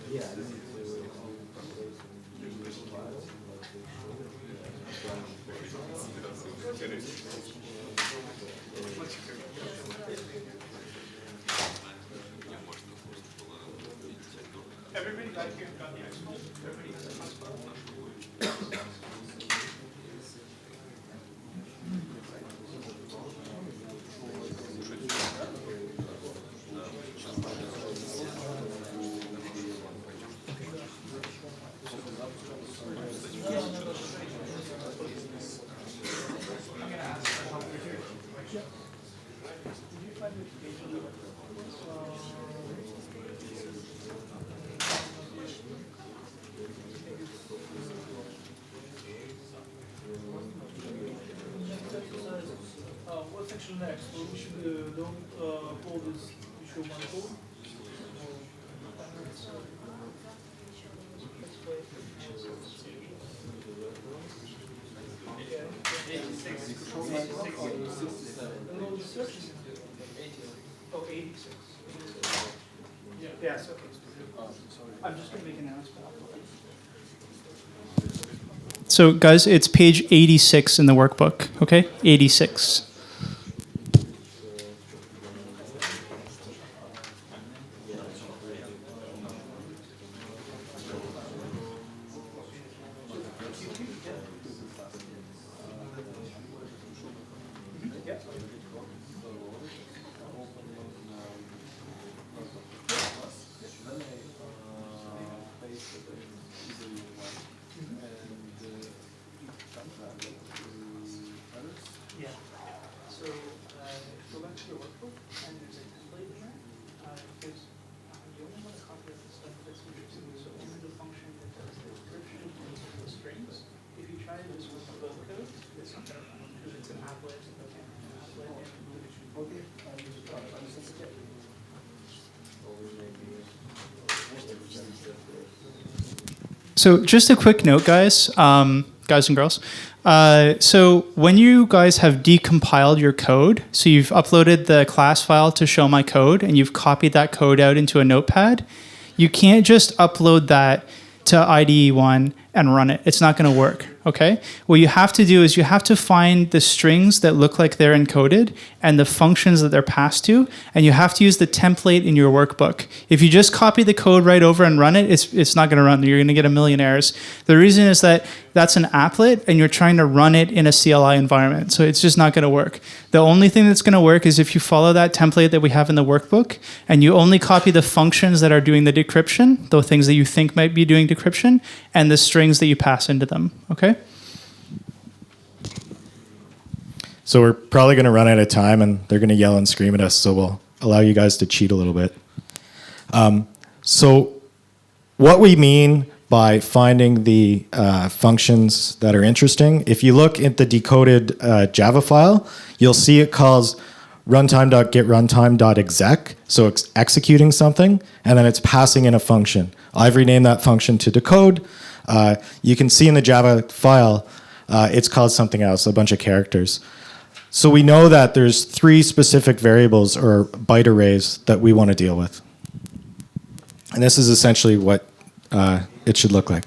Everybody got here, got the expo? Everybody got the expo? What's actually next? So we should don't call this show my code. Oh, 86. Yes, okay. I'm just going to make an announcement. So guys, it's page 86 in the workbook, okay? 86. Yeah. So go back to your workbook, and there's a template in there. Because you only want to copy the stuff that's interesting. So only the function that does the description and the strings. If you try this with the bulk code, it's not going to run because it's an applet. Okay, an applet. Okay. So just a quick note, guys, guys and girls. So when you guys have decompiled your code, so you've uploaded the class file to show my code, and you've copied that code out into a notepad, you can't just upload that to IDE1 and run it. It's not going to work, okay? What you have to do is you have to find the strings that look like they're encoded and the functions that they're passed to, and you have to use the template in your workbook. If you just copy the code right over and run it, it's not going to run. You're going to get a million errors. The reason is that that's an applet, and you're trying to run it in a CLI environment, so it's just not going to work. The only thing that's going to work is if you follow that template that we have in the workbook, and you only copy the functions that are doing the decryption, the things that you think might be doing decryption, and the strings that you pass into them, okay? So we're probably going to run out of time, and they're going to yell and scream at us, so we'll allow you guys to cheat a little bit. So what we mean by finding the functions that are interesting, if you look at the decoded Java file, you'll see it calls runtime.getRuntime.exec, so it's executing something, and then it's passing in a function. I've renamed that function to decode. You can see in the Java file, it's called something else, a bunch of characters. So we know that there's 3 specific variables or byte arrays that we want to deal with. And this is essentially what it should look like.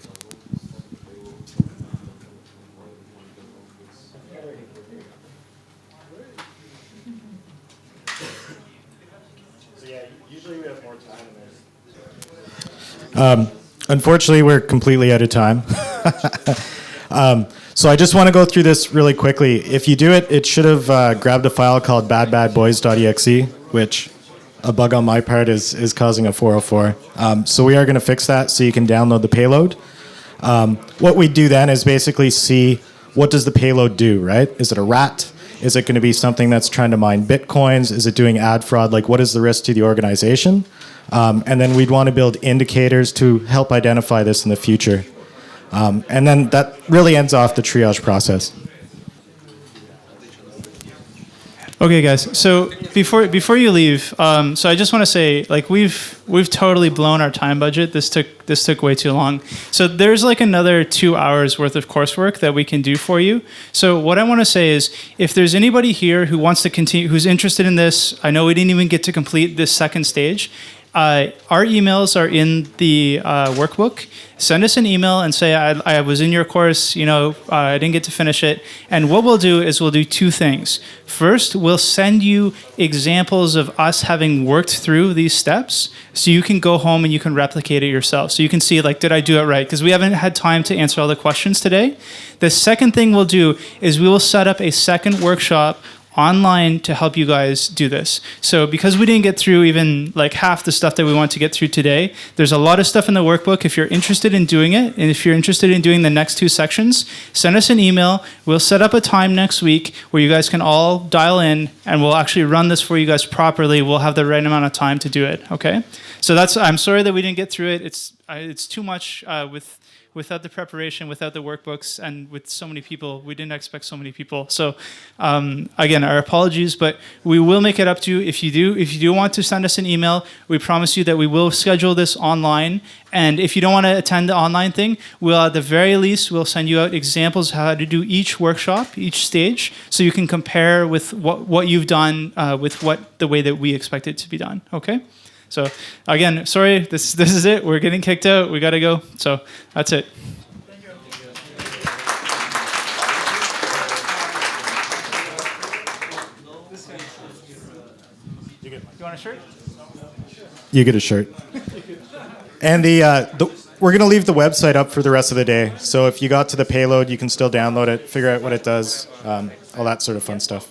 So yeah, usually we have more time. Unfortunately, we're completely out of time. So I just want to go through this really quickly. If you do it, it should have grabbed a file called badbadboys.exe, which a bug on my part is causing a 404. So we are going to fix that so you can download the payload. What we do then is basically see what does the payload do, right? Is it a rat? Is it going to be something that's trying to mine bitcoins? Is it doing ad fraud? Like, what is the risk to the organization? And then we'd want to build indicators to help identify this in the future. And then that really ends off the triage process. Okay, guys. So before you leave, so I just want to say, like, we've totally blown our time budget. This took way too long. So there's like another 2 hours worth of coursework that we can do for you. So what I want to say is, if there's anybody here who wants to continue, who's interested in this, I know we didn't even get to complete this second stage. our emails are in the workbook. Send us an email and say, I was in your course, I didn't get to finish it. And what we'll do is we'll do two things. First, we'll send you examples of us having worked through these steps so you can go home and you can replicate it yourself. So you can see, did I do it right? Because we haven't had time to answer all the questions today. The second thing we'll do is we will set up a second workshop online to help you guys do this. So because we didn't get through even half the stuff that we want to get through today, there's a lot of stuff in the workbook. If you're interested in doing it, and if you're interested in doing the next two sections, send us an email. We'll set up a time next week where you guys can all dial in and we'll actually run this for you guys properly. We'll have the right amount of time to do it, okay? So I'm sorry that we didn't get through it. It's too much without the preparation, without the workbooks, and with so many people. We didn't expect so many people. So again, our apologies, but we will make it up to you. If you do want to send us an email, we promise you that we will schedule this online. And if you don't want to attend the online thing, we'll at the very least, we'll send you out examples of how to do each workshop, each stage, so you can compare with what you've done with the way that we expect it to be done, okay? So again, sorry, this is it. We're getting kicked out. We got to go. So that's it. Thank you. You want a shirt? You get a shirt. And we're going to leave the website up for the rest of the day. So if you got to the payload, you can still download it, figure out what it does, all that sort of fun stuff.